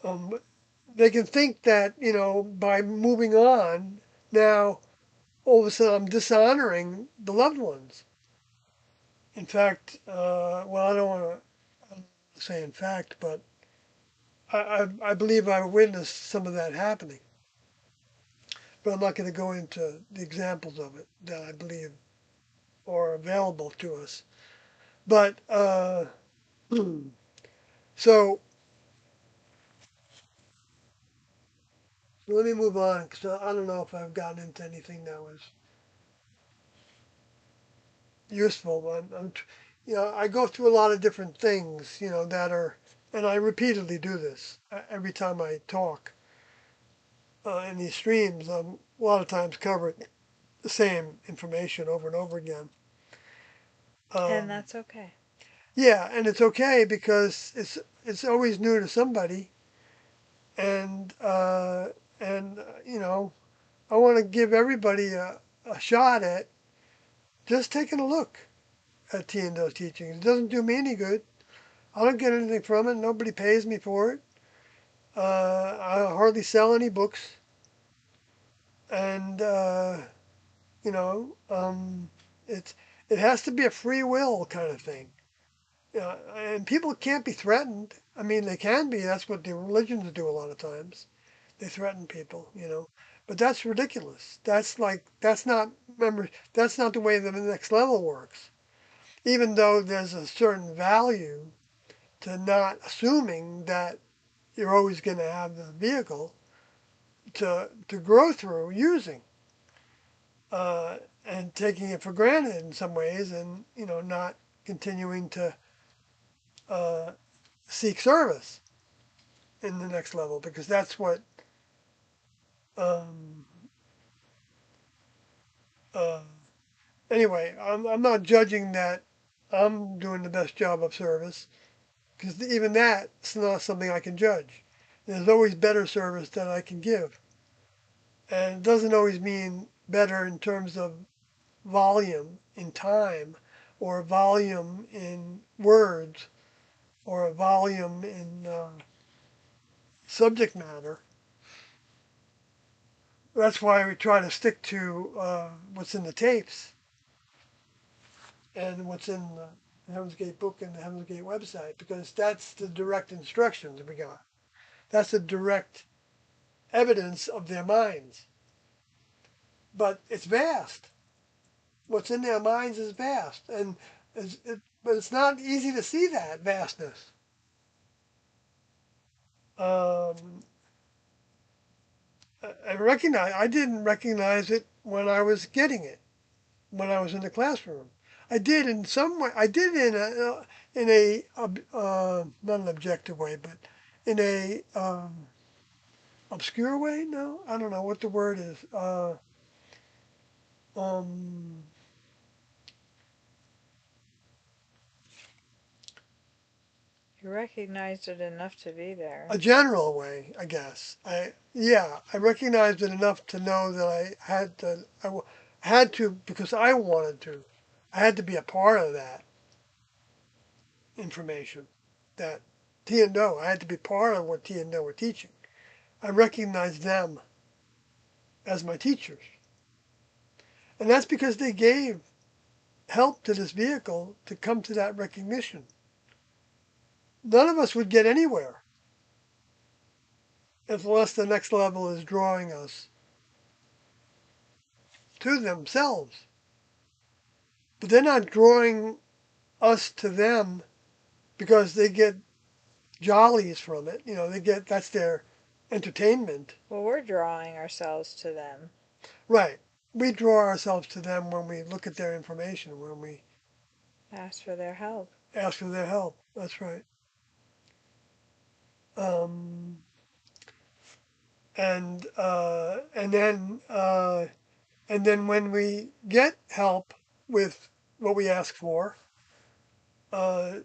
um, they can think that by moving on now, all of a sudden I'm dishonoring the loved ones. In fact, well, I don't want to say in fact, but I believe I witnessed some of that happening. but I'm not going to go into the examples of it that I believe are available to us. But so let me move on because I don't know if I've gotten into anything that was useful. I go through a lot of different things, that are, and I repeatedly do this every time I talk in these streams. I'm a lot of times covering the same information over and over again. And Um, that's okay. yeah, and it's okay because it's always new to somebody, and I want to give everybody a shot at just taking a look at Tiendo's teachings. It doesn't do me any good. I don't get anything from it. Nobody pays me for it. I hardly sell any books, and you know, um, it's it has to be a free will kind of thing. And people can't be threatened. I mean, they can be. That's what the religions do a lot of times. They threaten people. But that's ridiculous. That's not remember that's not the way the next level works. Even though there's a certain value to not assuming that you're always going to have the vehicle to grow through using, and taking it for granted in some ways, and not continuing to uh, seek service in the next level because that's what um, uh, anyway, I'm not judging that I'm doing the best job of service because even that's not something I can judge. There's always better service that I can give, and it doesn't always mean better in terms of volume in time, or volume in words, or a volume in subject matter. That's why we try to stick to what's in the tapes and what's in the Heaven's Gate book and the Heaven's Gate website, because that's the direct instructions we got. That's the direct evidence of their minds. But it's vast. What's in their minds is vast, but it's not easy to see that vastness. Um, I didn't recognize it when I was getting it, when I was in the classroom. I did in some way. I did in a not an objective way, but in a obscure way. No, I don't know what the word is. Um, You recognized it enough to be there. a general way, I guess. I recognized it enough to know that I had to. Had to because I wanted to. I had to be a part of that information. That T and O. I had to be part of what T and O were teaching. I recognized them as my teachers, and that's because they gave help to this vehicle to come to that recognition. None of us would get anywhere unless the next level is drawing us to themselves. But they're not drawing us to them because they get jollies from it. That's their entertainment. Well, we're drawing ourselves to them. Right. We draw ourselves to them when we look at their information, when we Ask for their help. ask for their help. That's right. Um, and and then when we get help with what we ask for, uh,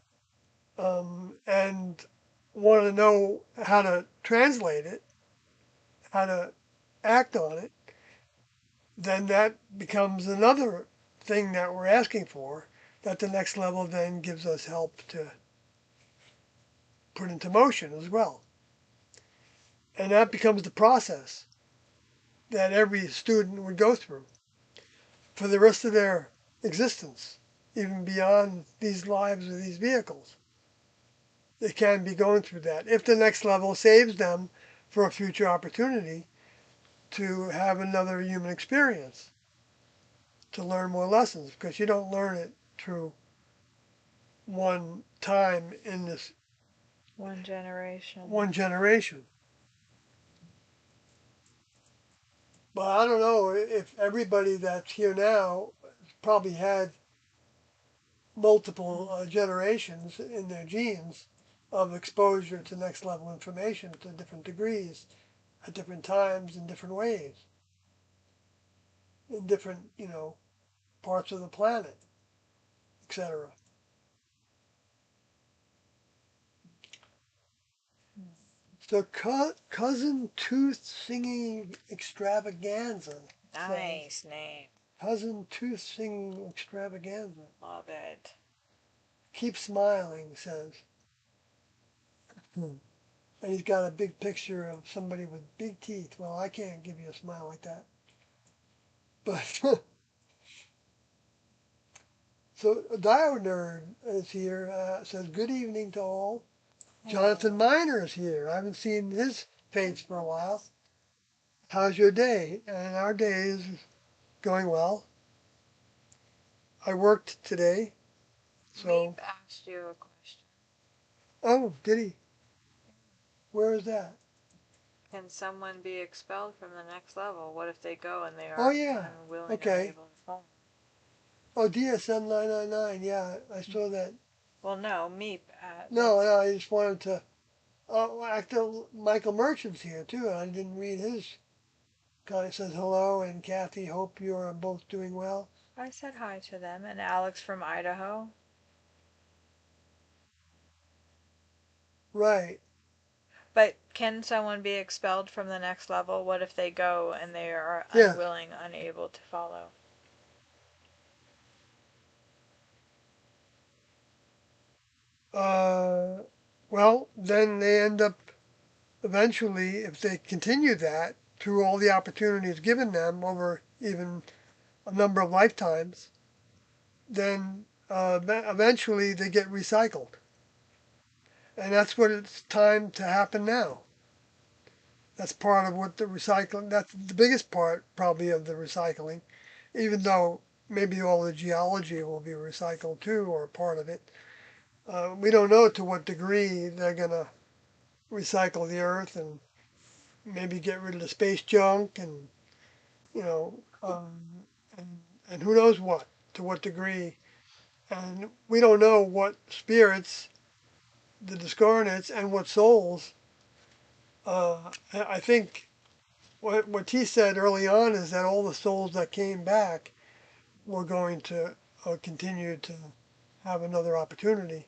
and want to know how to translate it, how to act on it, then that becomes another thing that we're asking for, that the next level then gives us help to put into motion as well. And that becomes the process that every student would go through for the rest of their existence, even beyond these lives of these vehicles. They can be going through that. If the next level saves them for a future opportunity, to have another human experience, to learn more lessons, because you don't learn it through one time in this One generation. one generation. But I don't know if everybody that's here now probably had multiple generations in their genes of exposure to next level information to different degrees at different times in different ways in different parts of the planet, etc. So cousin tooth singing extravaganza. Nice name. Cousin tooth singing extravaganza. Love it. Keep smiling, says. And he's got a big picture of somebody with big teeth. Well, I can't give you a smile like that. But so Dio Nerd is here. Says good evening to all. Jonathan Miner is here. I haven't seen his face for a while. How's your day? And our day is going well. I worked today, so. Meep asked you a question. Oh, did he? Where is that? Can someone be expelled from the next level? What if they go and they are Oh, yeah. unwilling Okay. or unable to follow? Oh, DSM 999. Yeah, I saw that. Well, no, Meep. No, I just wanted to. Oh, actor Michael Merchant's here too, and I didn't read his. Guy says hello, and Kathy, hope you are both doing well. I said hi to them, and Alex from Idaho. Right. But can someone be expelled from the next level? What if they go and they are Yeah. unwilling, unable to follow? Well, then they end up eventually, if they continue that through all the opportunities given them over even a number of lifetimes, then eventually they get recycled. And that's what it's time to happen now. That's part of what the recycling, that's the biggest part probably of the recycling, even though maybe all the geology will be recycled too, or part of it. We don't know to what degree they're going to recycle the earth and maybe get rid of the space junk and, you know, and who knows what, to what degree. And we don't know what spirits, the discarnates, and what souls. I think what he said early on is that all the souls that came back were going to continue to have another opportunity.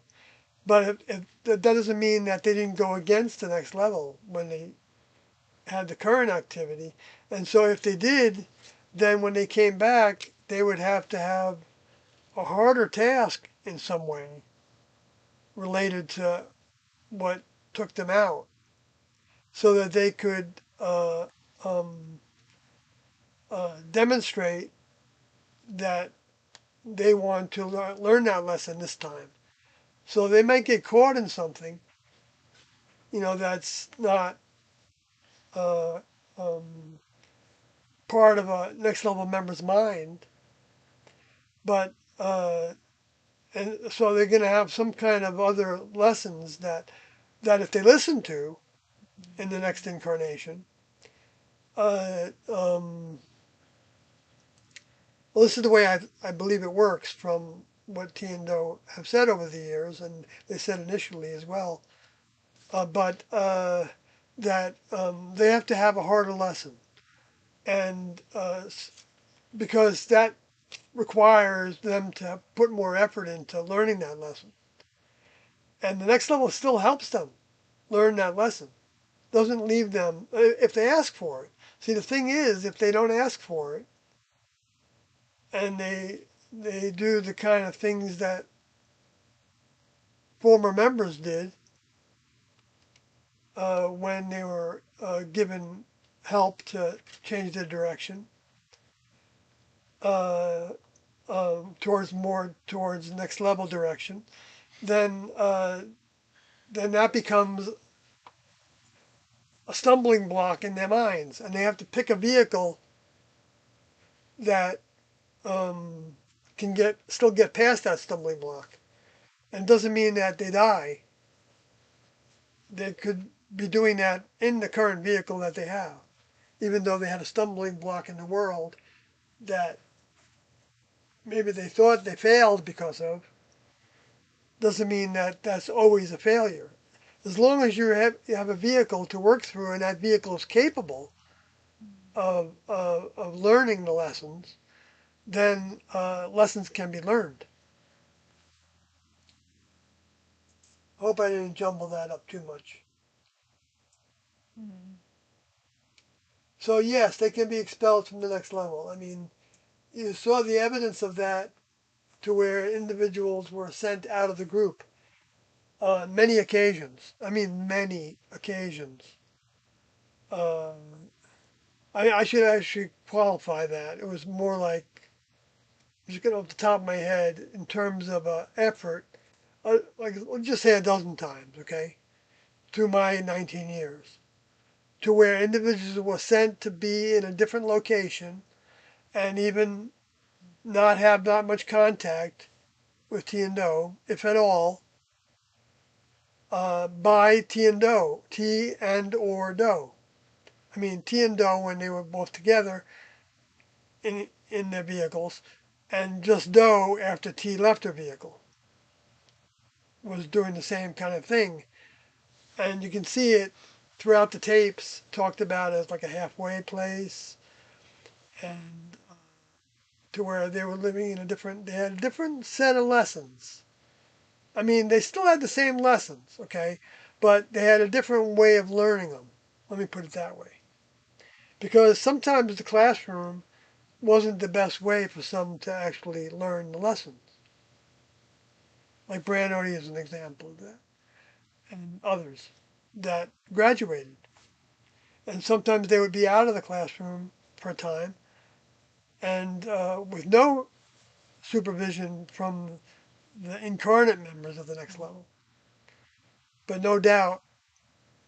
But if that doesn't mean that they didn't go against the next level when they had the current activity. And so if they did, then when they came back, they would have to have a harder task in some way related to what took them out so that they could um, demonstrate that they want to learn that lesson this time. So they might get caught in something, that's not uh, um, part of a next level member's mind, but and so they're going to have some kind of other lessons that if they listen to in the next incarnation, uh, um, well, this is the way I believe it works from what T and Do have said over the years, and they said initially as well, but that they have to have a harder lesson, and because that requires them to put more effort into learning that lesson. And the next level still helps them learn that lesson. Doesn't leave them if they ask for it. See, the thing is, if they don't ask for it, and they do the kind of things that former members did when they were given help to change their direction uh, towards next level direction, then that becomes a stumbling block in their minds, and they have to pick a vehicle that can still get past that stumbling block. And it doesn't mean that they die. They could be doing that in the current vehicle that they have, even though they had a stumbling block in the world that maybe they thought they failed because of. Doesn't mean that that's always a failure. As long as you have a vehicle to work through and that vehicle is capable of learning the lessons, then lessons can be learned. Hope I didn't jumble that up too much. Mm. So yes, they can be expelled from the next level. I mean, you saw the evidence of that to where individuals were sent out of the group on many occasions. I mean, many occasions. Um, I should actually qualify that. It was more like, just get off the top of my head, in terms of effort, like let's just say a dozen times, okay, through my 19 years, to where individuals were sent to be in a different location and even not have that much contact with T and Do, if at all, by T and Do, T and or Do. I mean, T and Do when they were both together in their vehicles, and just Do after T left her vehicle was doing the same kind of thing. And you can see it throughout the tapes, talked about as like a halfway place, and to where they were living in they had a different set of lessons. I mean, they still had the same lessons, okay, but they had a different way of learning them. Let me put it that way. Because sometimes the classroom wasn't the best way for some to actually learn the lessons. Like Brad Odie is an example of that, and others that graduated. And sometimes they would be out of the classroom for a time, and with no supervision from the incarnate members of the next level. But no doubt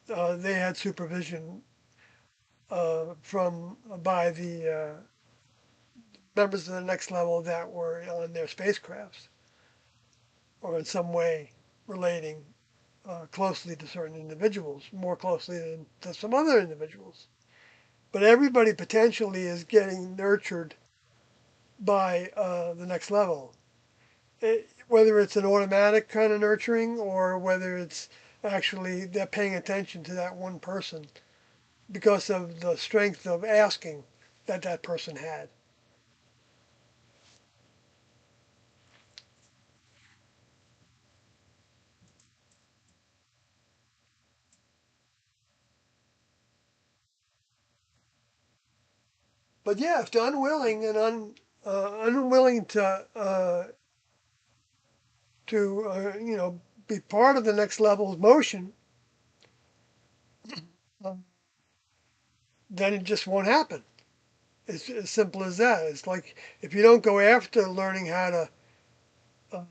they had supervision from by the members of the next level that were on their spacecrafts or in some way relating closely to certain individuals, more closely than to some other individuals. But everybody potentially is getting nurtured by the next level. Whether it's an automatic kind of nurturing or whether it's actually they're paying attention to that one person because of the strength of asking that that person had. But yeah, if they're unwilling and unwilling to be part of the next level's motion, um, then it just won't happen. It's as simple as that. It's like if you don't go after learning how to, uh,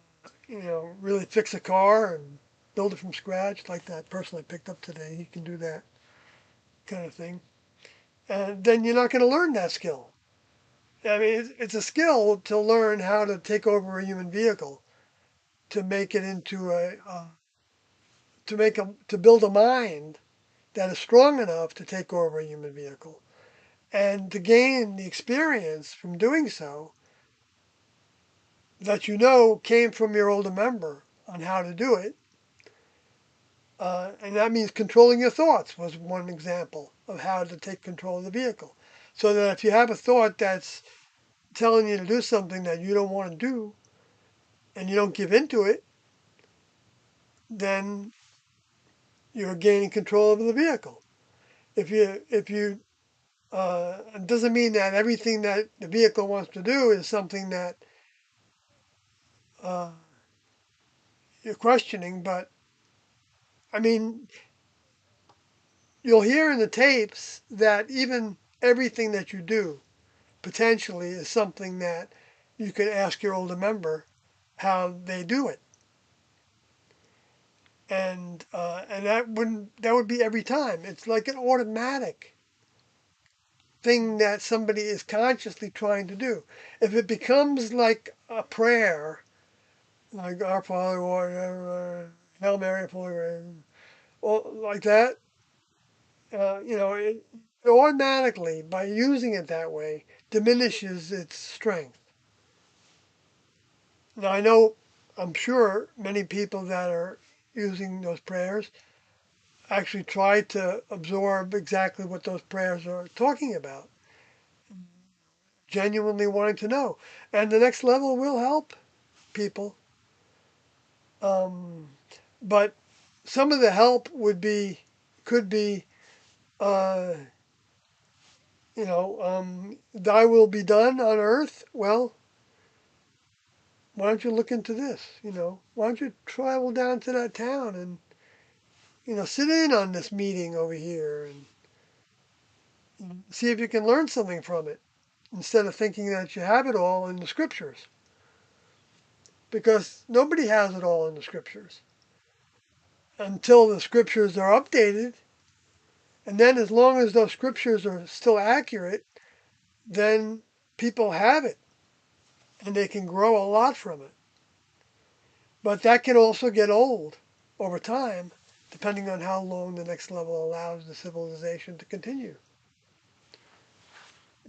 really fix a car and build it from scratch, like that person I picked up today, he can do that kind of thing. And then you're not going to learn that skill. I mean, it's a skill to learn how to take over a human vehicle, to make it into to build a mind that is strong enough to take over a human vehicle, and to gain the experience from doing so that came from your older member on how to do it. And that means controlling your thoughts was one example of how to take control of the vehicle. So that if you have a thought that's telling you to do something that you don't want to do and you don't give into it, then you're gaining control over the vehicle. If you it doesn't mean that everything that the vehicle wants to do is something that uh, you're questioning, but I mean, you'll hear in the tapes that even everything that you do potentially is something that you could ask your older member how they do it. and that would be every time. It's like an automatic thing that somebody is consciously trying to do. If it becomes like a prayer, like Our Father, who art in heaven, Hail Mary, full of grace, or like that, it automatically, by using it that way, diminishes its strength. Now, I'm sure many people that are using those prayers actually try to absorb exactly what those prayers are talking about, genuinely wanting to know. And the next level will help people. Um, but some of the help could be, uh, thy will be done on earth. Well, why don't you look into this? Why don't you travel down to that town and, sit in on this meeting over here and see if you can learn something from it instead of thinking that you have it all in the scriptures. Because nobody has it all in the scriptures until the scriptures are updated. And then, as long as those scriptures are still accurate, then people have it and they can grow a lot from it. But that can also get old over time, depending on how long the next level allows the civilization to continue.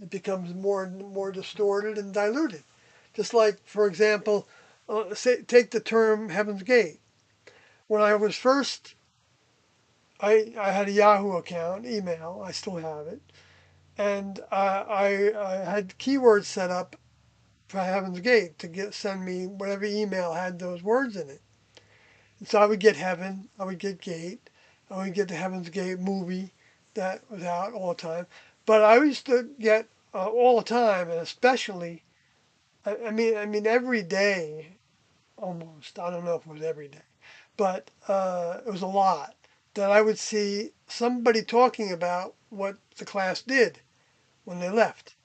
It becomes more and more distorted and diluted. Just like, for example, take the term Heaven's Gate. When I was first, I had a Yahoo account, email, I still have it, and I had keywords set up for Heaven's Gate to send me whatever email had those words in it. And so I would get Heaven, I would get Gate, I would get the Heaven's Gate movie that was out all the time. But I used to get all the time, and especially, I mean every day almost. I don't know if it was every day, but it was a lot that I would see somebody talking about what the class did when they left,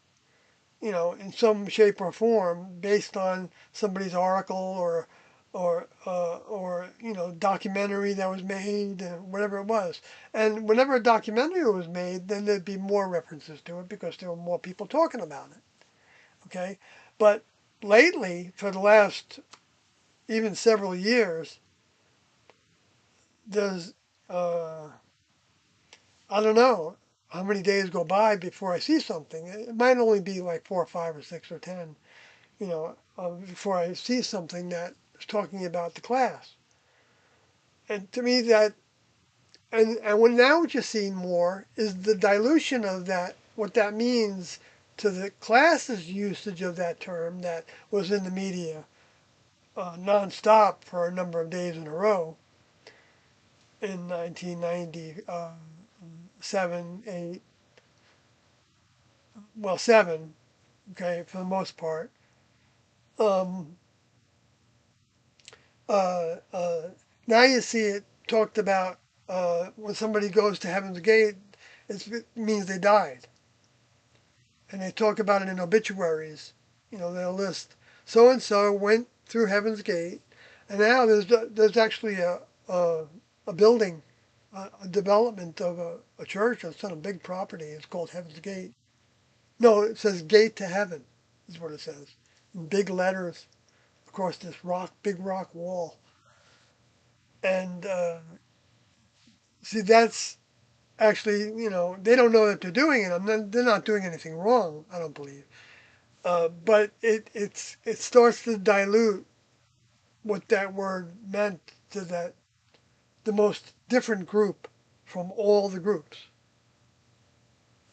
in some shape or form, based on somebody's article or documentary that was made, whatever it was. And whenever a documentary was made, then there'd be more references to it because there were more people talking about it. Okay, but lately, for the last even several years, there's I don't know how many days go by before I see something. It might only be like 4 or 5 or 6 or 10, before I see something that is talking about the class. And to me, and when now what you see more is the dilution of that, what that means to the class's usage of that term that was in the media nonstop for a number of days in a row in 1997, 8, well, 7, okay, for the most part. Um, uh, uh, Now you see it talked about when somebody goes to Heaven's Gate, it means they died. And they talk about it in obituaries. They'll list so and so went through Heaven's Gate, and now there's actually a building, a development of a church on some big property. It's called Heaven's Gate. No, it says Gate to Heaven, is what it says, in big letters across this big rock wall. And see, that's actually, they don't know that they're doing it. They're not doing anything wrong, I don't believe. But it starts to dilute what that word meant to the most different group from all the groups,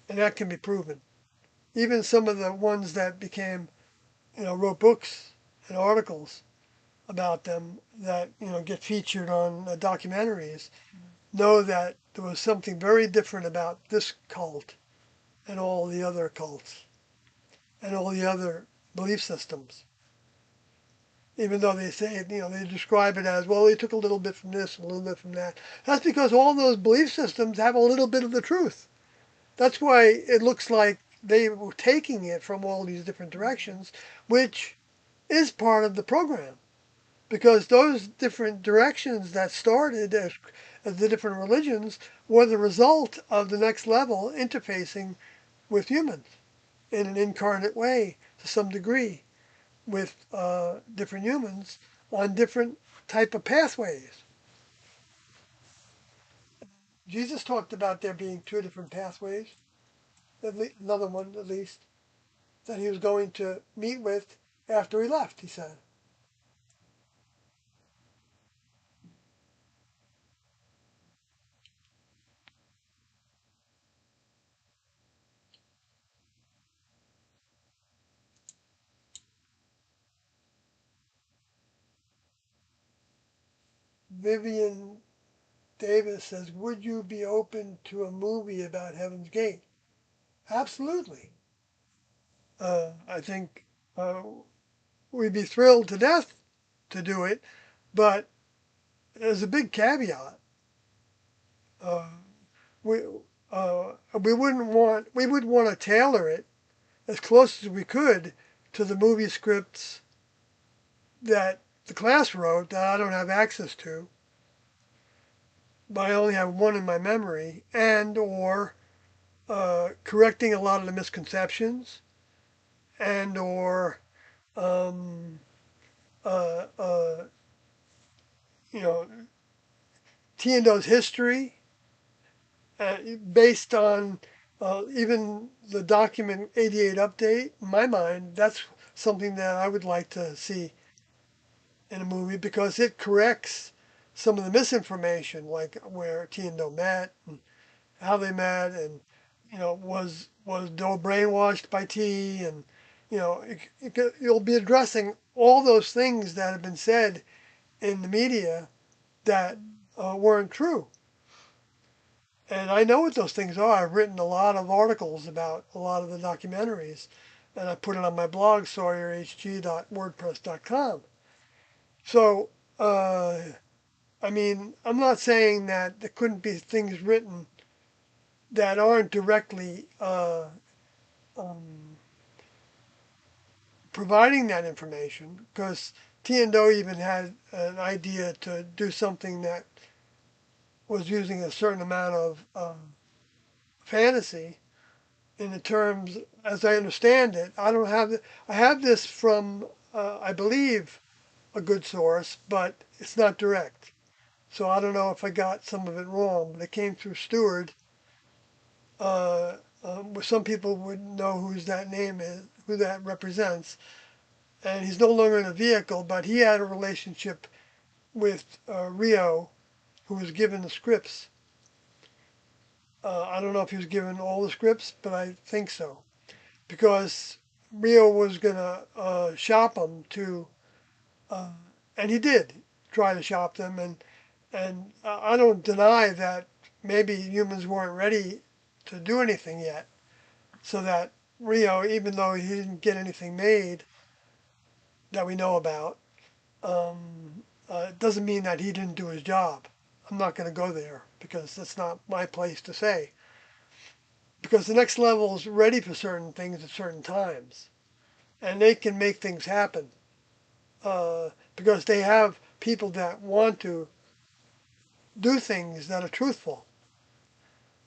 and that can be proven. Even some of the ones that became, wrote books and articles about them that get featured on documentaries know that there was something very different about this cult and all the other cults and all the other belief systems. Even though they say, they describe it as, well, they took a little bit from this, a little bit from that. That's because all those belief systems have a little bit of the truth. That's why it looks like they were taking it from all these different directions, which is part of the program. because those different directions that started as the different religions were the result of the next level interfacing with humans in an incarnate way to some degree with different humans on different type of pathways. Jesus talked about there being two different pathways, another one at least, that he was going to meet with after he left, he said. Vivian Davis says, would you be open to a movie about Heaven's Gate? Absolutely. I think we'd be thrilled to death to do it, but there's a big caveat. Uh, we we would want to tailor it as close as we could to the movie scripts that the class wrote that I don't have access to, but I only have one in my memory, and or correcting a lot of the misconceptions, and or um, uh, uh, you know, Tiendo's history, based on even the document 88 update. In my mind, that's something that I would like to see in a movie because it corrects some of the misinformation, like where Tiendo met and how they met, and was Doe brainwashed by T, and you'll be addressing all those things that have been said in the media that weren't true. And I know what those things are. I've written a lot of articles about a lot of the documentaries, and I put it on my blog, sawyerhg.wordpress.com. So, I mean, I'm not saying that there couldn't be things written that aren't directly um, providing that information, because T and O even had an idea to do something that was using a certain amount of fantasy in the terms, as I understand it. I don't have I have this from I believe a good source, but it's not direct. So I don't know if I got some of it wrong, but it came through Stewart. Some people would know whose that name is, who that represents, and he's no longer in the vehicle, but he had a relationship with Rio, who was given the scripts. I don't know if he was given all the scripts, but I think so, because Rio was gonna shop them to, uh, and he did try to shop them, and I don't deny that maybe humans weren't ready to do anything yet, so that Rio, even though he didn't get anything made that we know about, it doesn't mean that he didn't do his job. I'm not going to go there because that's not my place to say. Because the next level is ready for certain things at certain times, and they can make things happen because they have people that want to do things that are truthful.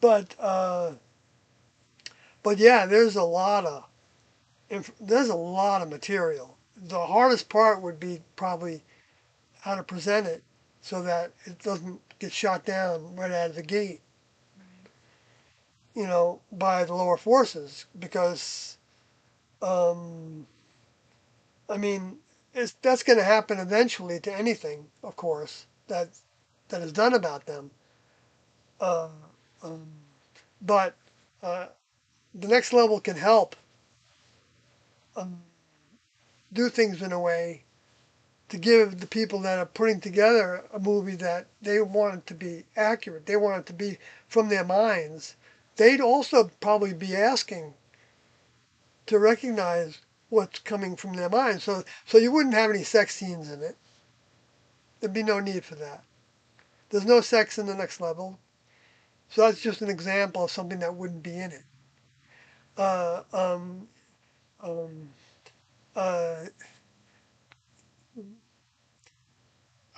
But yeah, there's a lot of material. The hardest part would be probably how to present it so that it doesn't get shot down right out of the gate, by the lower forces. Because, um, I mean, that's going to happen eventually to anything, of course, that is done about them. Uh, um, but uh, the next level can help um, do things in a way to give the people that are putting together a movie that they want it to be accurate, they want it to be from their minds. They'd also probably be asking to recognize what's coming from their minds. So you wouldn't have any sex scenes in it. There'd be no need for that. There's no sex in the next level. So that's just an example of something that wouldn't be in it. Uh, um, um, uh,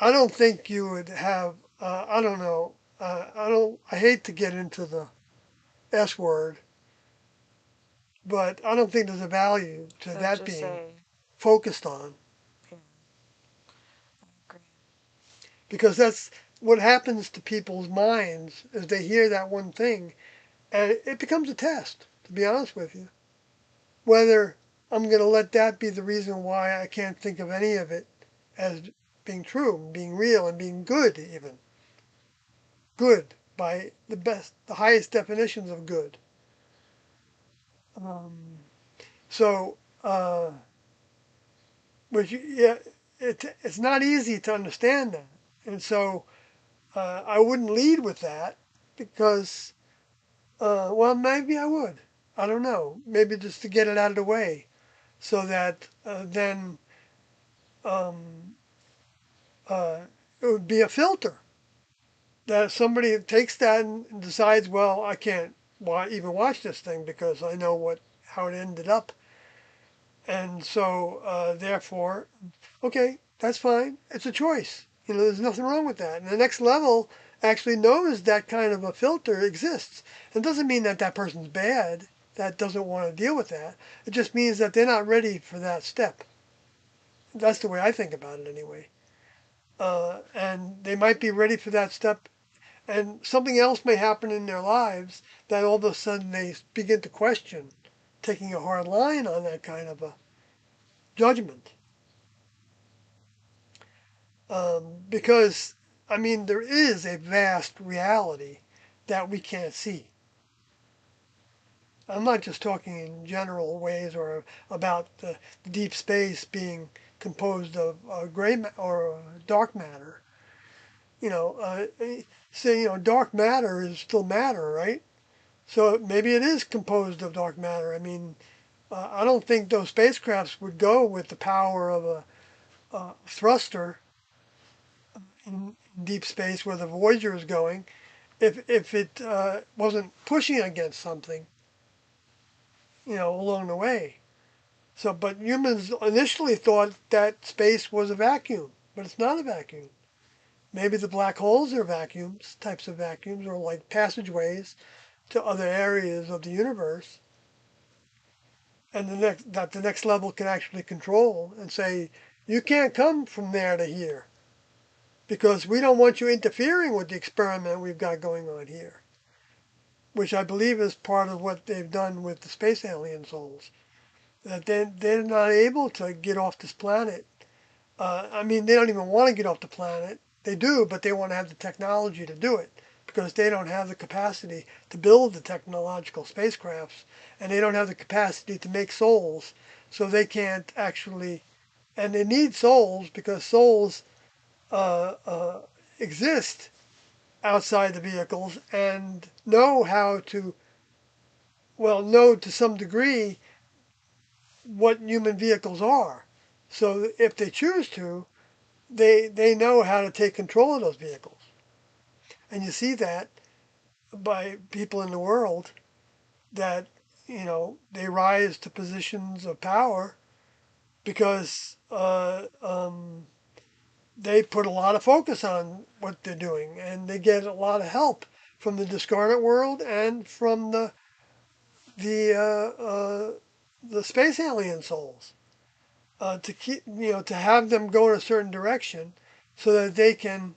I don't think you would have. I don't know. I don't. I hate to get into the S word, but I don't think there's a value to So that just being say, focused on, yeah, I agree. because that's what happens to people's minds is they hear that one thing, and it becomes a test. To be honest with you, whether I'm going to let that be the reason why I can't think of any of it as being true, being real, and being good, even good by the best, the highest definitions of good. Um, so, which yeah, it's not easy to understand that, and so I wouldn't lead with that because, well, maybe I would. I don't know. Maybe just to get it out of the way, so that then um, uh, it would be a filter that if somebody takes that and decides, well, I can't even watch this thing because I know what how it ended up, and so therefore, okay, that's fine. It's a choice. You know, there's nothing wrong with that. And the next level actually knows that kind of a filter exists. It doesn't mean that that person's bad. That doesn't want to deal with that. It just means that they're not ready for that step. That's the way I think about it, anyway. And they might be ready for that step, and something else may happen in their lives that all of a sudden they begin to question taking a hard line on that kind of a judgment. Because, I mean, there is a vast reality that we can't see. I'm not just talking in general ways or about the deep space being composed of or dark matter. You know, say, dark matter is still matter, right? So maybe it is composed of dark matter. I mean, I don't think those spacecrafts would go with the power of a thruster in deep space where the Voyager is going if it wasn't pushing against something, along the way. So, but humans initially thought that space was a vacuum, but it's not a vacuum. Maybe the black holes are vacuums, types of vacuums, or like passageways to other areas of the universe, and the next level can actually control and say, you can't come from there to here because we don't want you interfering with the experiment we've got going on here, which I believe is part of what they've done with the space alien souls. That they're not able to get off this planet. I mean, they don't even want to get off the planet. They do, but they want to have the technology to do it because they don't have the capacity to build the technological spacecrafts, and they don't have the capacity to make souls, so they can't actually. And they need souls because souls uh, uh, exist outside the vehicles and know how to, well, know to some degree what human vehicles are. So if they choose to, they know how to take control of those vehicles. And you see that by people in the world that, they rise to positions of power because they put a lot of focus on what they're doing and they get a lot of help from the discarnate world and from the uh, uh, the space alien souls to keep to have them go in a certain direction so that they can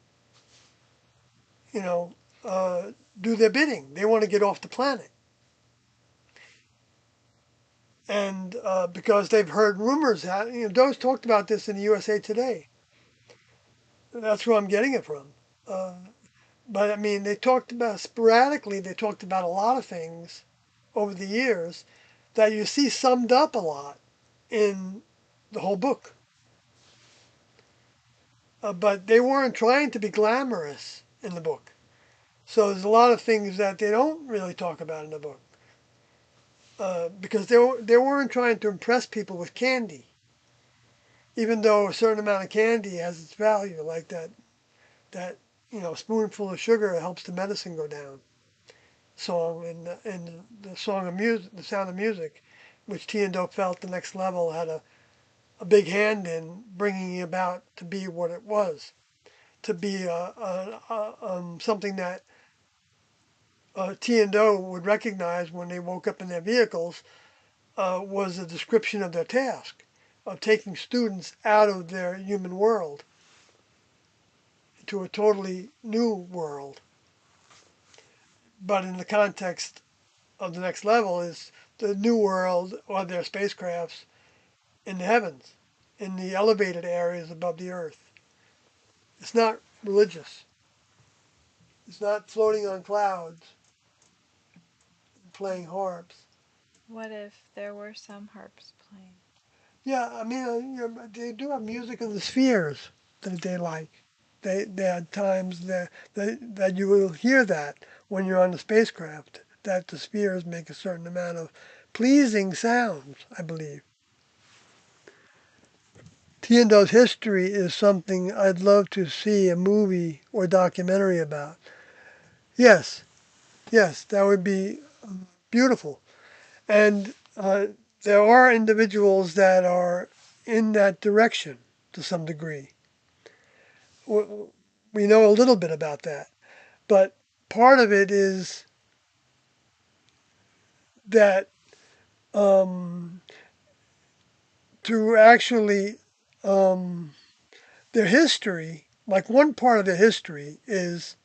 you know uh, do their bidding. They want to get off the planet, and because they've heard rumors that those talked about this in the USA Today. That's where I'm getting it from. Uh, but I mean, they talked about sporadically. They talked about a lot of things over the years that you see summed up a lot in the whole book. But they weren't trying to be glamorous in the book. So there's a lot of things that they don't really talk about in the book because they weren't trying to impress people with candy, even though a certain amount of candy has its value, like that spoonful of sugar helps the medicine go down. Song and the song of music, the Sound of Music, which Tiendo felt the next level had a big hand in bringing it about to be what it was. to be something that T and O would recognize when they woke up in their vehicles was a description of their task of taking students out of their human world to a totally new world. But in the context of the next level is the new world or their spacecrafts in the heavens, in the elevated areas above the earth. It's not religious. It's not floating on clouds, playing harps. What if there were some harps playing? Yeah, I mean, they do have music in the spheres that they like. There are times that you will hear that when you're on the spacecraft, that the spheres make a certain amount of pleasing sounds, I believe. Tiando's history is something I'd love to see a movie or documentary about. Yes, yes, that would be beautiful. And there are individuals that are in that direction to some degree. We know a little bit about that. But part of it is that um, to actually, um, their history, like one part of their history is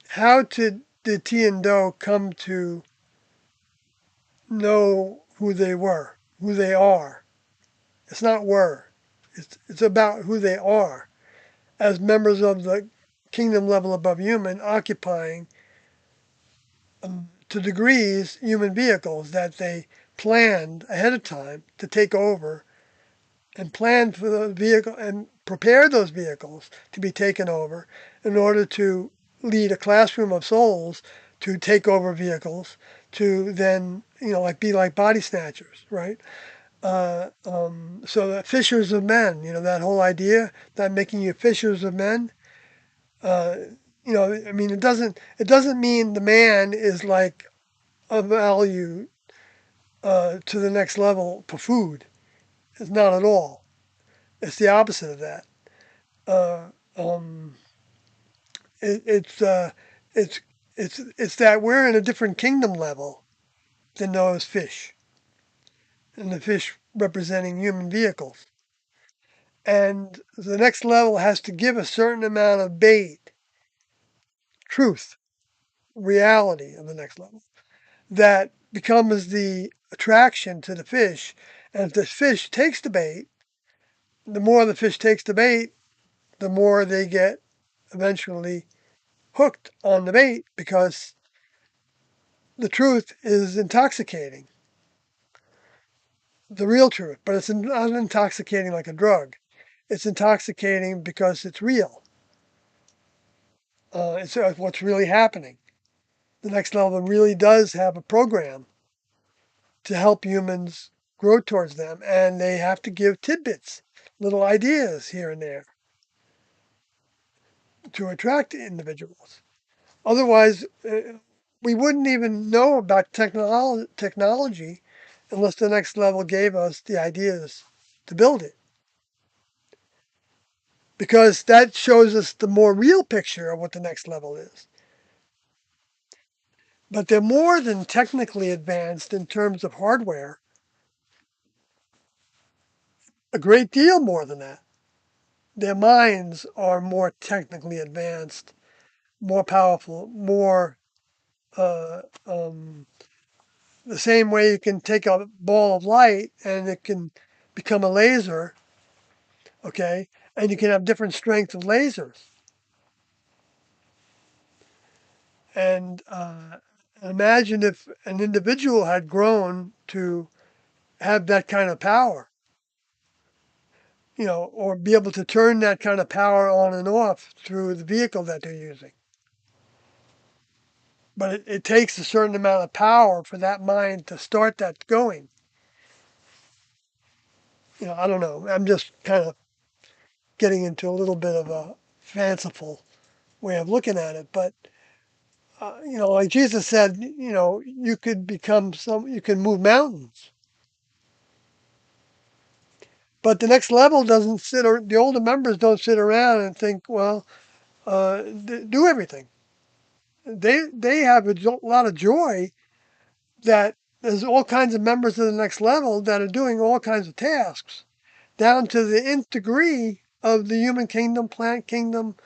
how did T and Do come to know who they were, who they are. It's not were. It's about who they are as members of the kingdom level above human, occupying to degrees human vehicles that they planned ahead of time to take over and planned for the vehicle and prepared those vehicles to be taken over in order to lead a classroom of souls to take over vehicles to then like be like body snatchers, right? So the fishers of men, that whole idea that making you fishers of men, uh, I mean, it doesn't mean the man is like a value to the next level for food. It's not at all. It's the opposite of that. Uh, um, it, it's it's that we're in a different kingdom level than those fish, and the fish representing human vehicles. And the next level has to give a certain amount of bait, truth, reality of the next level that becomes the attraction to the fish. And if the fish takes the bait, the more the fish takes the bait, the more they get eventually hooked on the bait because the truth is intoxicating, the real truth. But it's not intoxicating like a drug. It's intoxicating because it's real. It's what's really happening. The next level really does have a program to help humans grow towards them, and they have to give tidbits, little ideas here and there to attract individuals. Otherwise, we wouldn't even know about technology unless the next level gave us the ideas to build it. Because that shows us the more real picture of what the next level is. But they're more than technically advanced in terms of hardware, a great deal more than that. Their minds are more technically advanced, more powerful, more uh, um, the same way you can take a ball of light and it can become a laser, okay? And you can have different strengths of lasers. And imagine if an individual had grown to have that kind of power, or be able to turn that kind of power on and off through the vehicle that they're using. But it takes a certain amount of power for that mind to start that going. I don't know. I'm just kind of getting into a little bit of a fanciful way of looking at it. But, like Jesus said, you could become you can move mountains. But the next level doesn't sit, or the older members don't sit around and think, well, do everything. They have a lot of joy that there's all kinds of members of the next level that are doing all kinds of tasks, down to the nth degree of the human kingdom, plant kingdom,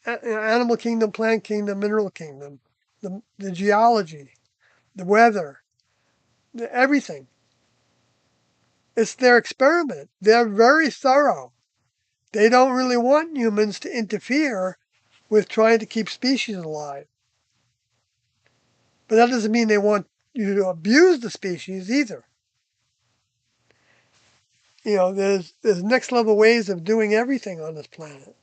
animal kingdom, plant kingdom, mineral kingdom, the geology, the weather, everything. It's their experiment. They're very thorough. They don't really want humans to interfere with trying to keep species alive. But that doesn't mean they want you to abuse the species either. There's next level ways of doing everything on this planet.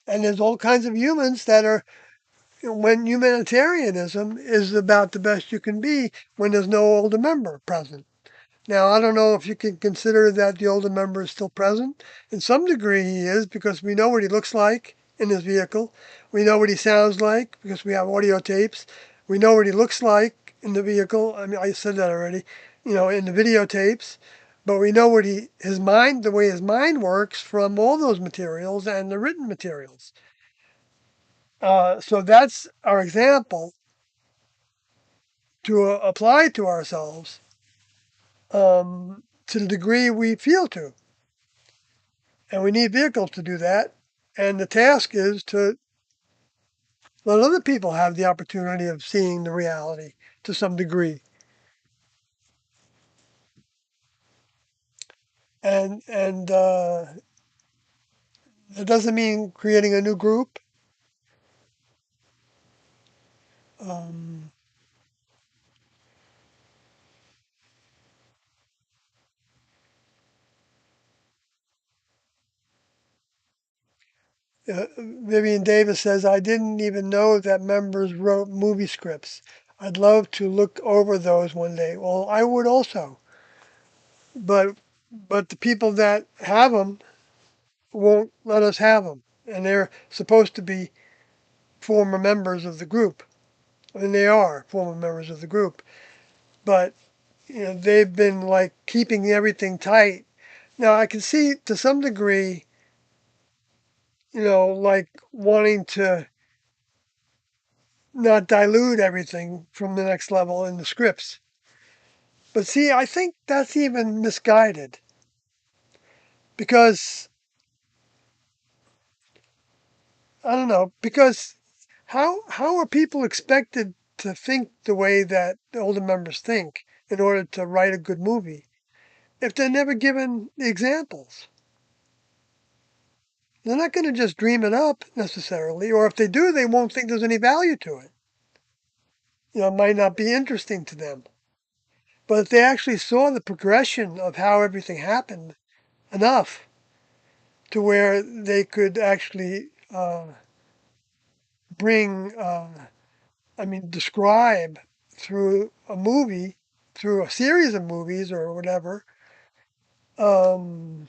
And there's all kinds of humans that are, when humanitarianism is about the best you can be when there's no older member present. Now, I don't know if you can consider that the older member is still present. In some degree, he is, because we know what he looks like in his vehicle. We know what he sounds like because we have audio tapes. We know what he looks like in the vehicle. I mean, I said that already, in the videotapes. But we know his mind, the way his mind works from all those materials and the written materials. So that's our example to apply to ourselves, to the degree we feel to. And we need vehicles to do that. And the task is to let other people have the opportunity of seeing the reality to some degree. And it doesn't mean creating a new group. Um, Vivian Davis says, I didn't even know that members wrote movie scripts. I'd love to look over those one day. Well, I would also, but the people that have them won't let us have them, and they're supposed to be former members of the group, and they are former members of the group. But they've been like keeping everything tight. Now I can see to some degree, like wanting to not dilute everything from the next level in the scripts. But see, I think that's even misguided because I don't know, because how are people expected to think the way that the older members think in order to write a good movie if they're never given the examples? They're not going to just dream it up necessarily, or if they do, they won't think there's any value to it. It might not be interesting to them. But if they actually saw the progression of how everything happened enough to where they could actually describe through a movie, through a series of movies or whatever, um,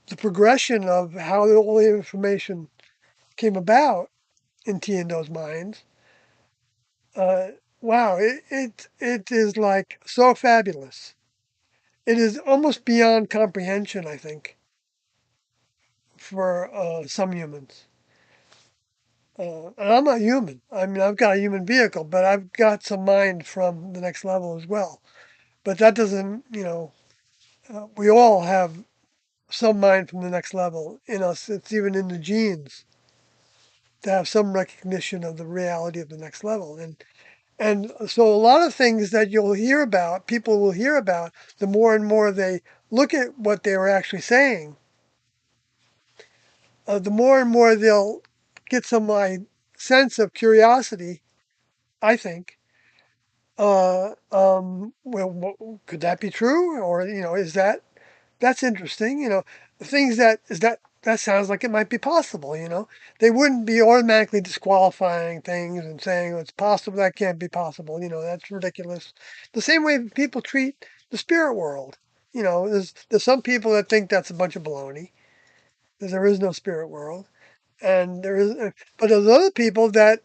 the progression of how all the information came about in T and those minds. Uh, wow, it is like so fabulous. It is almost beyond comprehension, I think, for some humans. And I'm a human. I mean, I've got a human vehicle, but I've got some mind from the next level as well. But that doesn't, we all have some mind from the next level in us. It's even in the genes to have some recognition of the reality of the next level. And so a lot of things that you'll hear about, people will hear about, the more and more they look at what they were actually saying, the more and more they'll get some sense of curiosity, I think. Could that be true? Or, is that's interesting? Things that sounds like it might be possible, They wouldn't be automatically disqualifying things and saying, oh, it's possible, that can't be possible, that's ridiculous. The same way people treat the spirit world. There's some people that think that's a bunch of baloney. that there is no spirit world, and there is, but there's other people that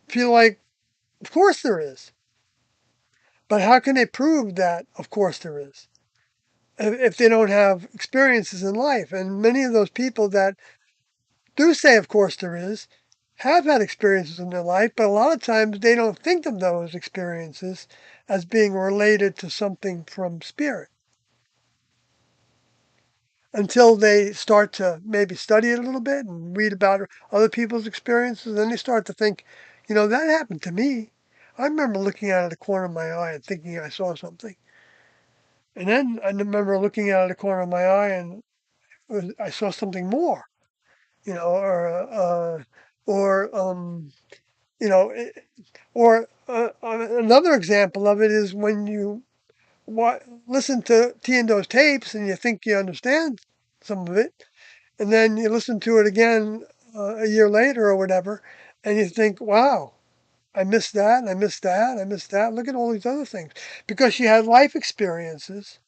feel like, of course there is. But how can they prove that, of course there is, if they don't have experiences in life? And many of those people that do say, of course there is, have had experiences in their life, but a lot of times they don't think of those experiences as being related to something from spirit until they start to maybe study it a little bit and read about other people's experiences. Then they start to think, that happened to me. I remember looking out of the corner of my eye and thinking I saw something. And then I remember looking out of the corner of my eye and I saw something more, or you know, or another example of it is when you listen to Tiendo's tapes and you think you understand some of it, and then you listen to it again a year later or whatever, and you think, wow, I missed that, I missed that, I missed that. Look at all these other things. Because she had life experiences,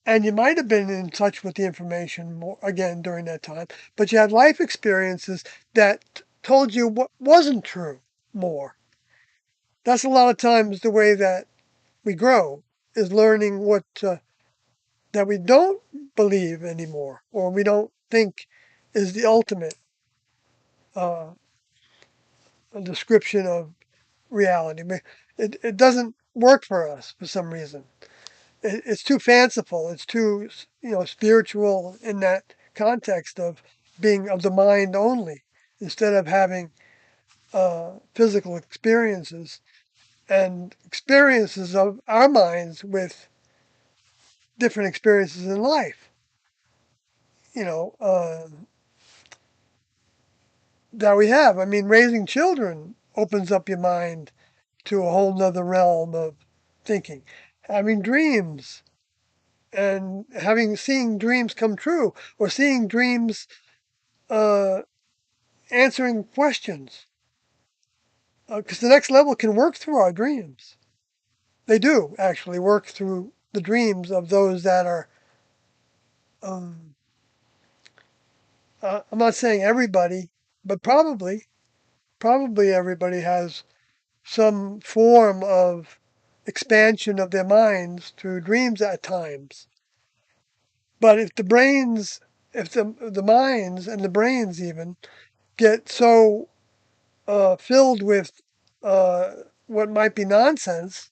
and you might have been in touch with the information more, again during that time, but you had life experiences that told you what wasn't true more. That's a lot of times the way that we grow, is learning what that we don't believe anymore, or we don't think is the ultimate uh, description of reality. It doesn't work for us for some reason. It's too fanciful. It's too spiritual in that context of being of the mind only, instead of having physical experiences and experiences of our minds with different experiences in life. You know, that we have. I mean, raising children opens up your mind to a whole nother realm of thinking. Having dreams and seeing dreams come true, or seeing dreams uh, answering questions. Because the next level can work through our dreams. They do actually work through the dreams of those that are. Um, I'm not saying everybody, but probably everybody has some form of expansion of their minds through dreams at times. But if the minds and the brains even get so filled with uh, what might be nonsense,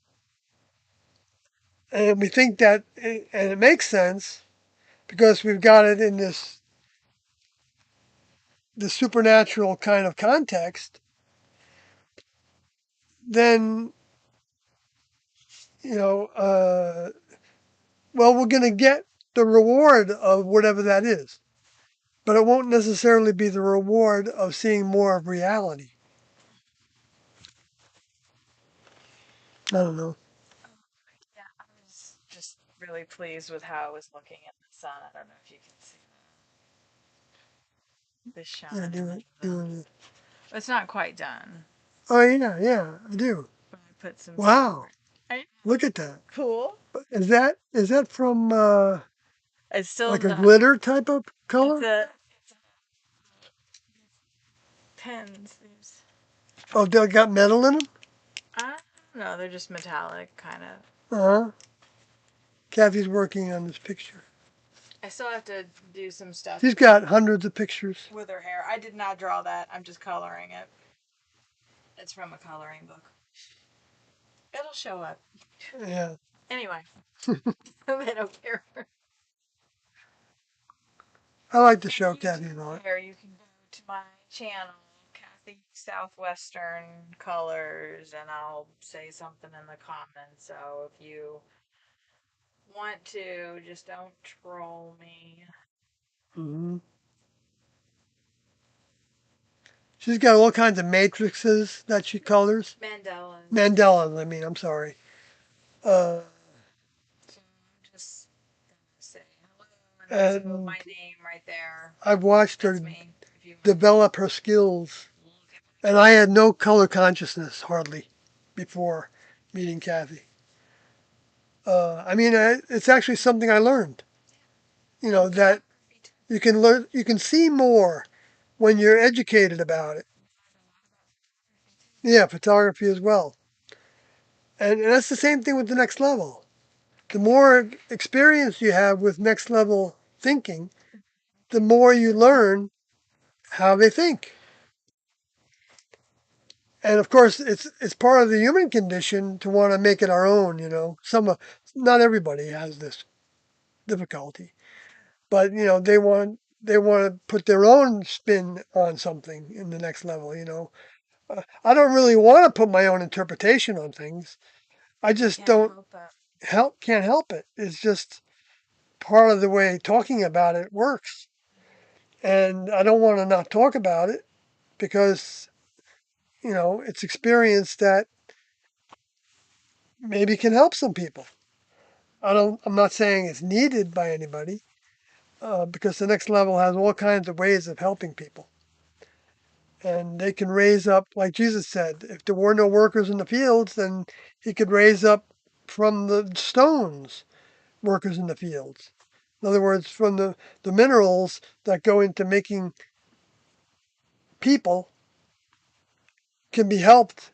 and we think that, and it makes sense because we've got it in this supernatural kind of context, then you know, well, we're going to get the reward of whatever that is, but it won't necessarily be the reward of seeing more of reality. I don't know. Yeah, I was just really pleased with how I was looking at the sun. I don't know if you can see the Yeah, shine do of it. Do it. It's not quite done, Oh yeah, yeah, I do. but I put some Wow, I look at that. cool. Is that from It's still like a not. glitter type of It's color? a pens. There's Oh, they got metal in them. I don't know. They're just metallic, kind of. Uh huh. Kathy's working on this picture. I still have to do some stuff She's got hundreds of pictures. with her hair. I did not draw that. I'm just coloring it. It's from a coloring book. It'll show up. Yeah. Anyway, they don't care. I like to show If you Kathy and all. care, you can go to my channel, Kathy Southwestern Colors, and I'll say something in the comments. So if you want to, just don't troll me. Mm-hmm. She's got all kinds of matrices that she colors. Mandela's. Mandalas, I mean, I'm sorry. Uh, So I'm just gonna say hello, and there's and my name right there. I've watched her That's me. If you develop her skills. look at And I had no color consciousness hardly before meeting Kathy. I mean, it's actually something I learned. You know, that You can learn, you can see more when you're educated about it. Yeah, photography as well. And that's the same thing with the next level. The more experience you have with next level thinking, the more you learn how they think. And of course, it's part of the human condition to want to make it our own. Not everybody has this difficulty, but they want to put their own spin on something in the next level. I don't really want to put my own interpretation on things. I just Can't don't help it. can't help it. It's just part of the way talking about it works. And I don't want to not talk about it because, it's experience that maybe can help some people. I'm not saying it's needed by anybody because the next level has all kinds of ways of helping people. And they can raise up, like Jesus said, if there were no workers in the fields, then he could raise up from the stones workers in the fields. In other words, from the minerals that go into making people can be helped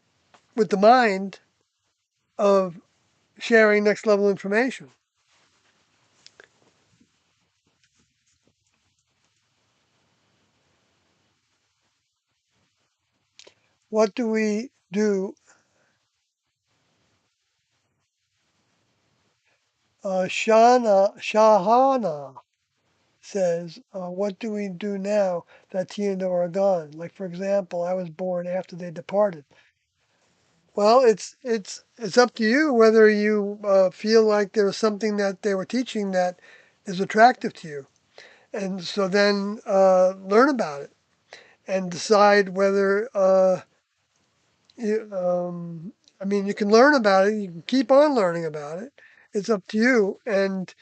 with the mind of sharing next level information. What do we do? Shahana says, what do we do now that Tiendo are gone? Like, for example, I was born after they departed. Well, it's up to you whether you feel like there's something that they were teaching that is attractive to you, and so then learn about it and decide whether you. I mean, you can learn about it. You can keep on learning about it. It's up to you, and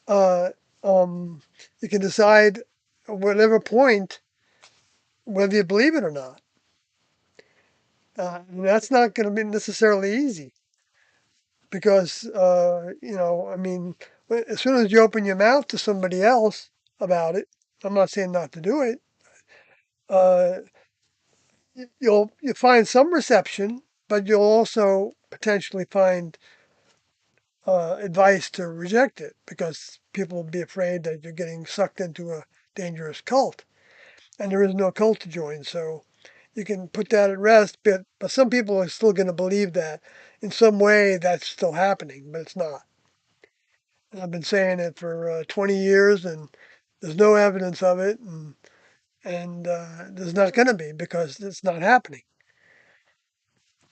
uh, um, you can decide at whatever point whether you believe it or not. And that's not going to be necessarily easy because I mean, as soon as you open your mouth to somebody else about it, I'm not saying not to do it. Uh, you'll find some reception, but you'll also potentially find advice to reject it because people will be afraid that you're getting sucked into a dangerous cult, and there is no cult to join. So you can put that at rest. But some people are still going to believe that in some way that's still happening, but it's not. And I've been saying it for 20 years, and there's no evidence of it, and there's not going to be because it's not happening.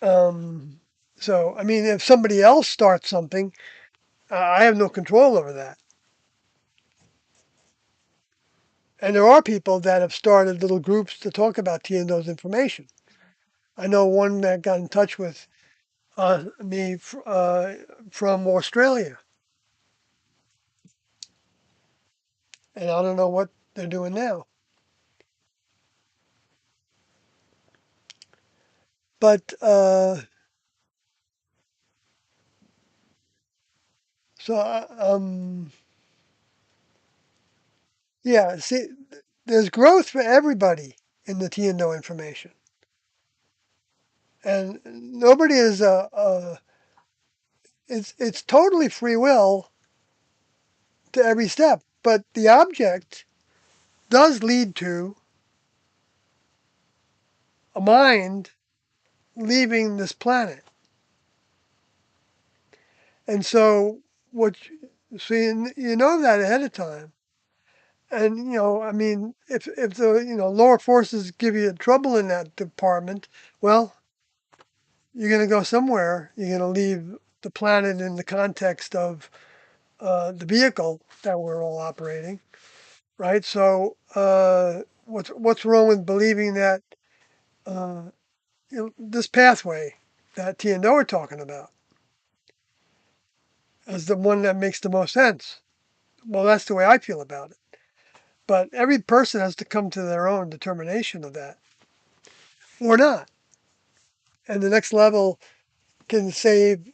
Um, so, I mean, if somebody else starts something, I have no control over that. And there are people that have started little groups to talk about Tiendo's information. I know one that got in touch with me from Australia, and I don't know what they're doing now. But so yeah, see, there's growth for everybody in the Tiendo information, and nobody is it's totally free will to every step, but the object does lead to a mind leaving this planet, and so so you know that ahead of time. And I mean, if the lower forces give you trouble in that department, well, you're going to go somewhere. You're going to leave the planet in the context of the vehicle that we're all operating, right? So what's wrong with believing that uh, this pathway that T and O are talking about is the one that makes the most sense? Well, that's the way I feel about it. But every person has to come to their own determination of that, or not. And the next level can save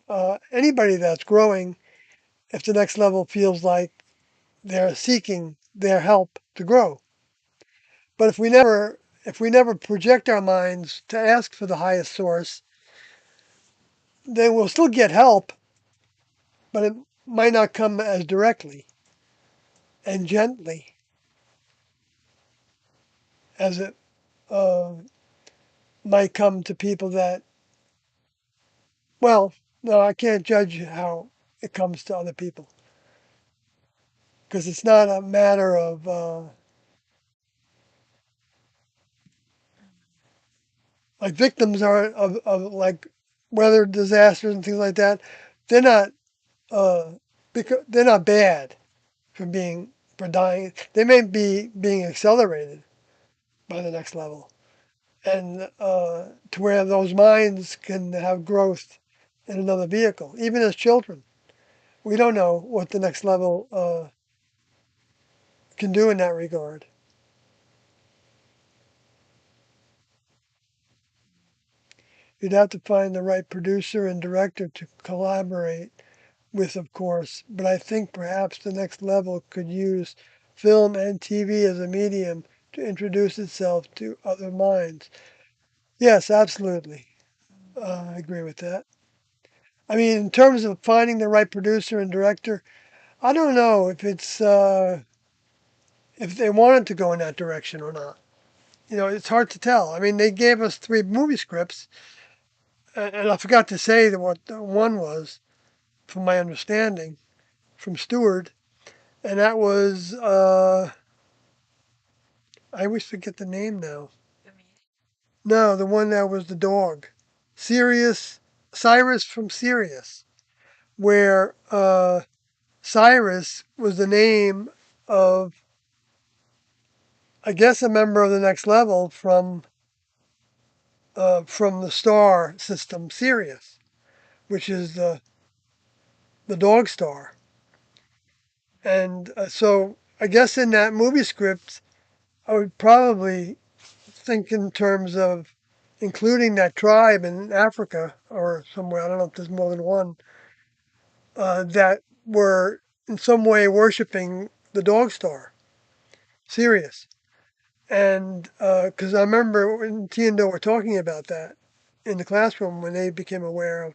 anybody that's growing if the next level feels like they're seeking their help to grow. But if we never project our minds to ask for the highest source, then we'll still get help, but it might not come as directly and gently as it uh, might come to people that, well, no, I can't judge how it comes to other people because it's not a matter of like victims are of like weather disasters and things like that. They're not uh, because they're not bad for being for dying. They may be being accelerated by the next level, and to where those minds can have growth in another vehicle. Even as children, we don't know what the next level can do in that regard. You'd have to find the right producer and director to collaborate with, of course, but I think perhaps the next level could use film and TV as a medium to introduce itself to other minds. Yes, absolutely. I agree with that. I mean, in terms of finding the right producer and director, I don't know if they wanted to go in that direction or not. You know, it's hard to tell. I mean, they gave us three movie scripts, and I forgot to say that what one was, from my understanding, from Stewart, and that was I always forget the name now. For me. No, the one that was the dog, Sirius, Cyrus from Sirius, where Cyrus was the name of, I guess, a member of the next level from the star system Sirius, which is the dog star. And so I guess in that movie script, I would probably think in terms of including that tribe in Africa or somewhere. I don't know if there's more than one that were in some way worshiping the dog star, Sirius. And because I remember when T and Doe were talking about that in the classroom when they became aware of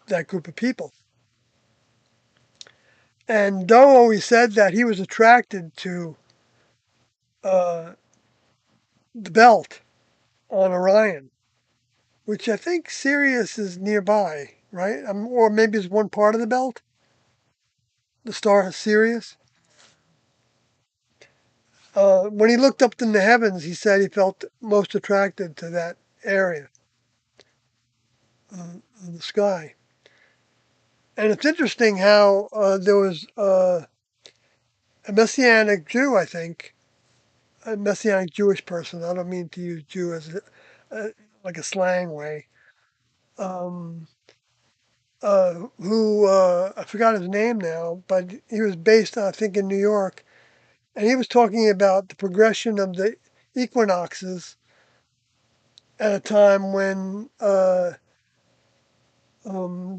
that group of people. And Doe always said that he was attracted to uh, the belt on Orion, which I think Sirius is nearby, right? Or maybe it's one part of the belt, the star Sirius. When he looked up in the heavens, he said he felt most attracted to that area of the sky. And it's interesting how there was a Messianic Jew, I think, a Messianic Jewish person. I don't mean to use Jew as like a slang way. Um, who I forgot his name now, but he was based, I think, in New York, and he was talking about the progression of the equinoxes at a time when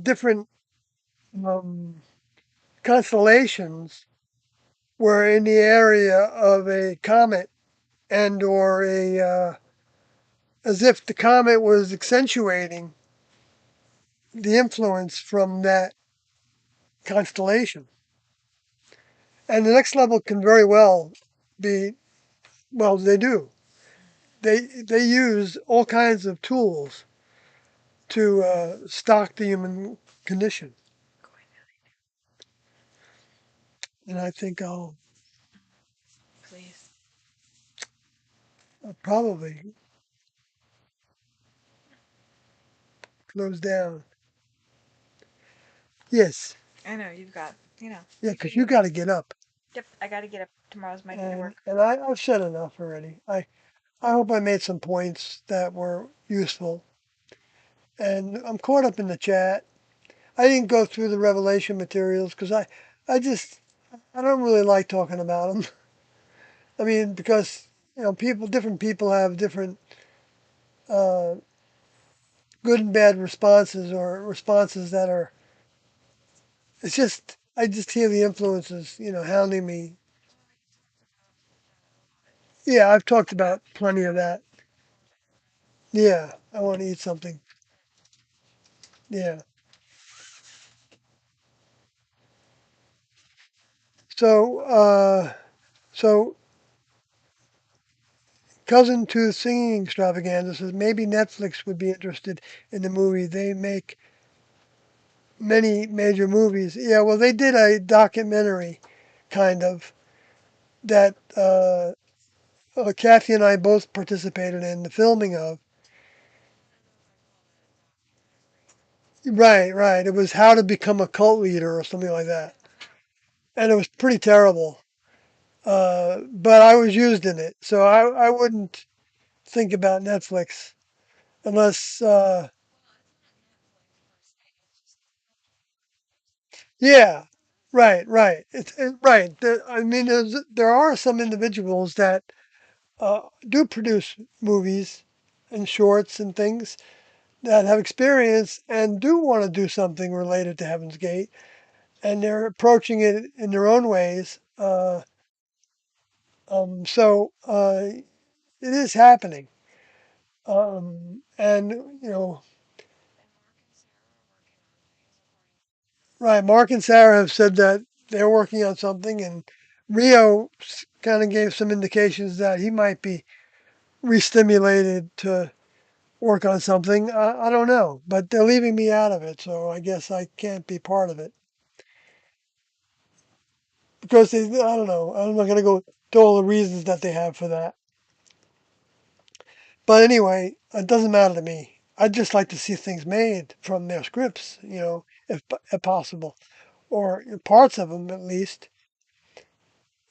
different um, constellations were in the area of a comet and or a as if the comet was accentuating the influence from that constellation. And the next level can very well be, well, they do. They use all kinds of tools to stock the human condition. And I think Please. I'll probably close down. Yes, I know you've got, yeah, you because can. you got to get up. Yep, I gotta get up. Tomorrow's my day to And work. I've said enough already. I hope I made some points that were useful. And I'm caught up in the chat. I didn't go through the Revelation materials because I just, I don't really like talking about them. I mean, because, different people have different uh, good and bad responses or responses that are, it's just, I just hear the influences, hounding me Yeah, I've talked about plenty of that. Yeah, I want to eat something. Yeah. So, so cousin to the singing extravaganza says maybe Netflix would be interested in the movie. They make many major movies. Yeah, well, they did a documentary, kind of, that Kathy and I both participated in the filming of. Right, right. It was How to Become a Cult Leader or something like that. And it was pretty terrible. But I was used in it. So I wouldn't think about Netflix unless, yeah, right, right. Right. I mean, there are some individuals that do produce movies and shorts and things that have experience and do want to do something related to Heaven's Gate, and they're approaching it in their own ways. So it is happening. And right, Mark and Sarah have said that they're working on something, and Rio kind of gave some indications that he might be re-stimulated to work on something. I don't know, but they're leaving me out of it, so I guess I can't be part of it because I don't know. I'm not going to go to all the reasons that they have for that. But anyway, it doesn't matter to me. I'd just like to see things made from their scripts, if possible, or parts of them at least.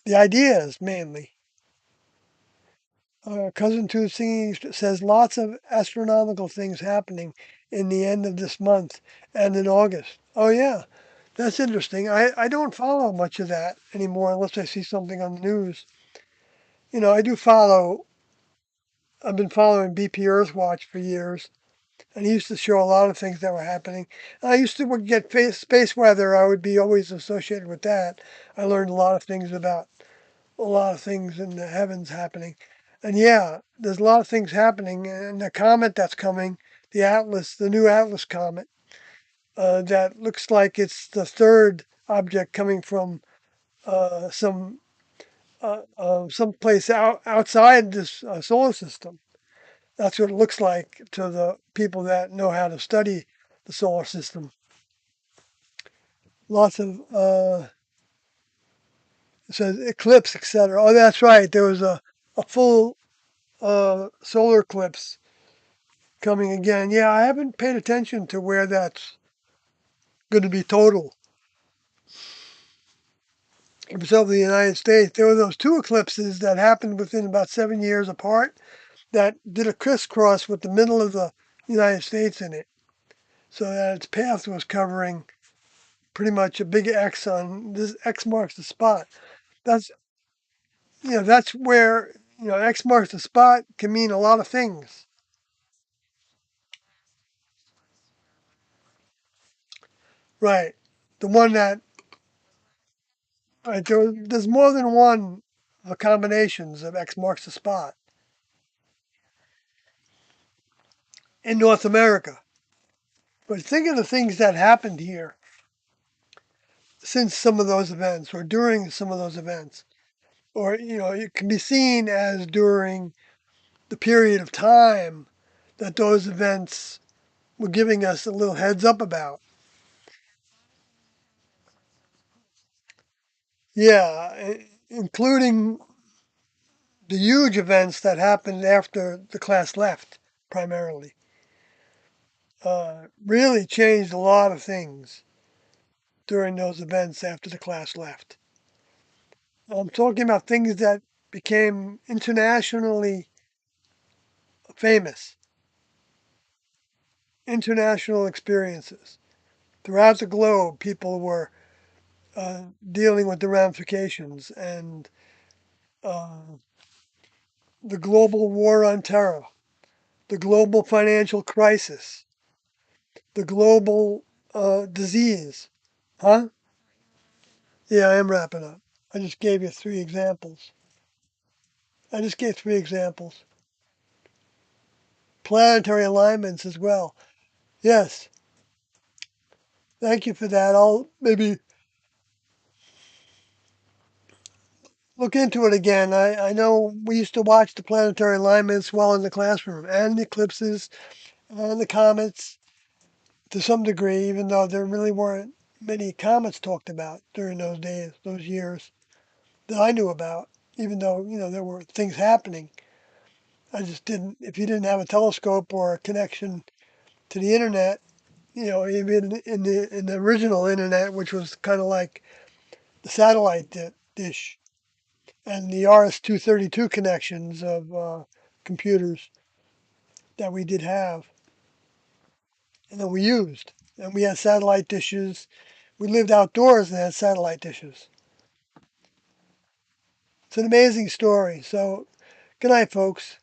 The ideas mainly. Cousin Two Singing says lots of astronomical things happening in the end of this month and in August. Oh yeah, that's interesting. I don't follow much of that anymore unless I see something on the news. I do follow. I've been following BP Earthwatch for years, and he used to show a lot of things that were happening. I used to get space weather. I would be always associated with that. I learned a lot of things about a lot of things in the heavens happening. And yeah, there's a lot of things happening. And the comet that's coming, the Atlas, the new Atlas comet, that looks like it's the third object coming from some place outside this solar system. That's what it looks like to the people that know how to study the solar system. Lots of it says eclipse, etc. Oh, that's right. There was a full solar eclipse coming again. Yeah, I haven't paid attention to where that's going to be total. If it's over the United States, there were those two eclipses that happened within about 7 years apart that did a crisscross with the middle of the United States in it, so that its path was covering pretty much a big X on this. X marks the spot. That's that's where X marks the spot can mean a lot of things. Right. The one that right, there's more than one combinations of X marks the spot in North America. But think of the things that happened here since some of those events or during some of those events. Or, it can be seen as during the period of time that those events were giving us a little heads up about. Yeah, including the huge events that happened after the class left, primarily. Really changed a lot of things during those events after the class left. I'm talking about things that became internationally famous, international experiences. Throughout the globe, people were dealing with the ramifications and uh, the global war on terror, the global financial crisis, the global disease. Huh? Yeah, I am wrapping up. I just gave you three examples. I just gave 3 examples. Planetary alignments as well. Yes, thank you for that. I'll maybe look into it again. I know we used to watch the planetary alignments while in the classroom, and the eclipses and the comets to some degree, even though there really weren't many comets talked about during those days, those years that I knew about. Even though there were things happening, I just didn't. If you didn't have a telescope or a connection to the internet, even in the original internet, which was kind of like the satellite dish and the RS-232 connections of computers that we did have and that we used. And we had satellite dishes. We lived outdoors and had satellite dishes. It's an amazing story. So, good night, folks.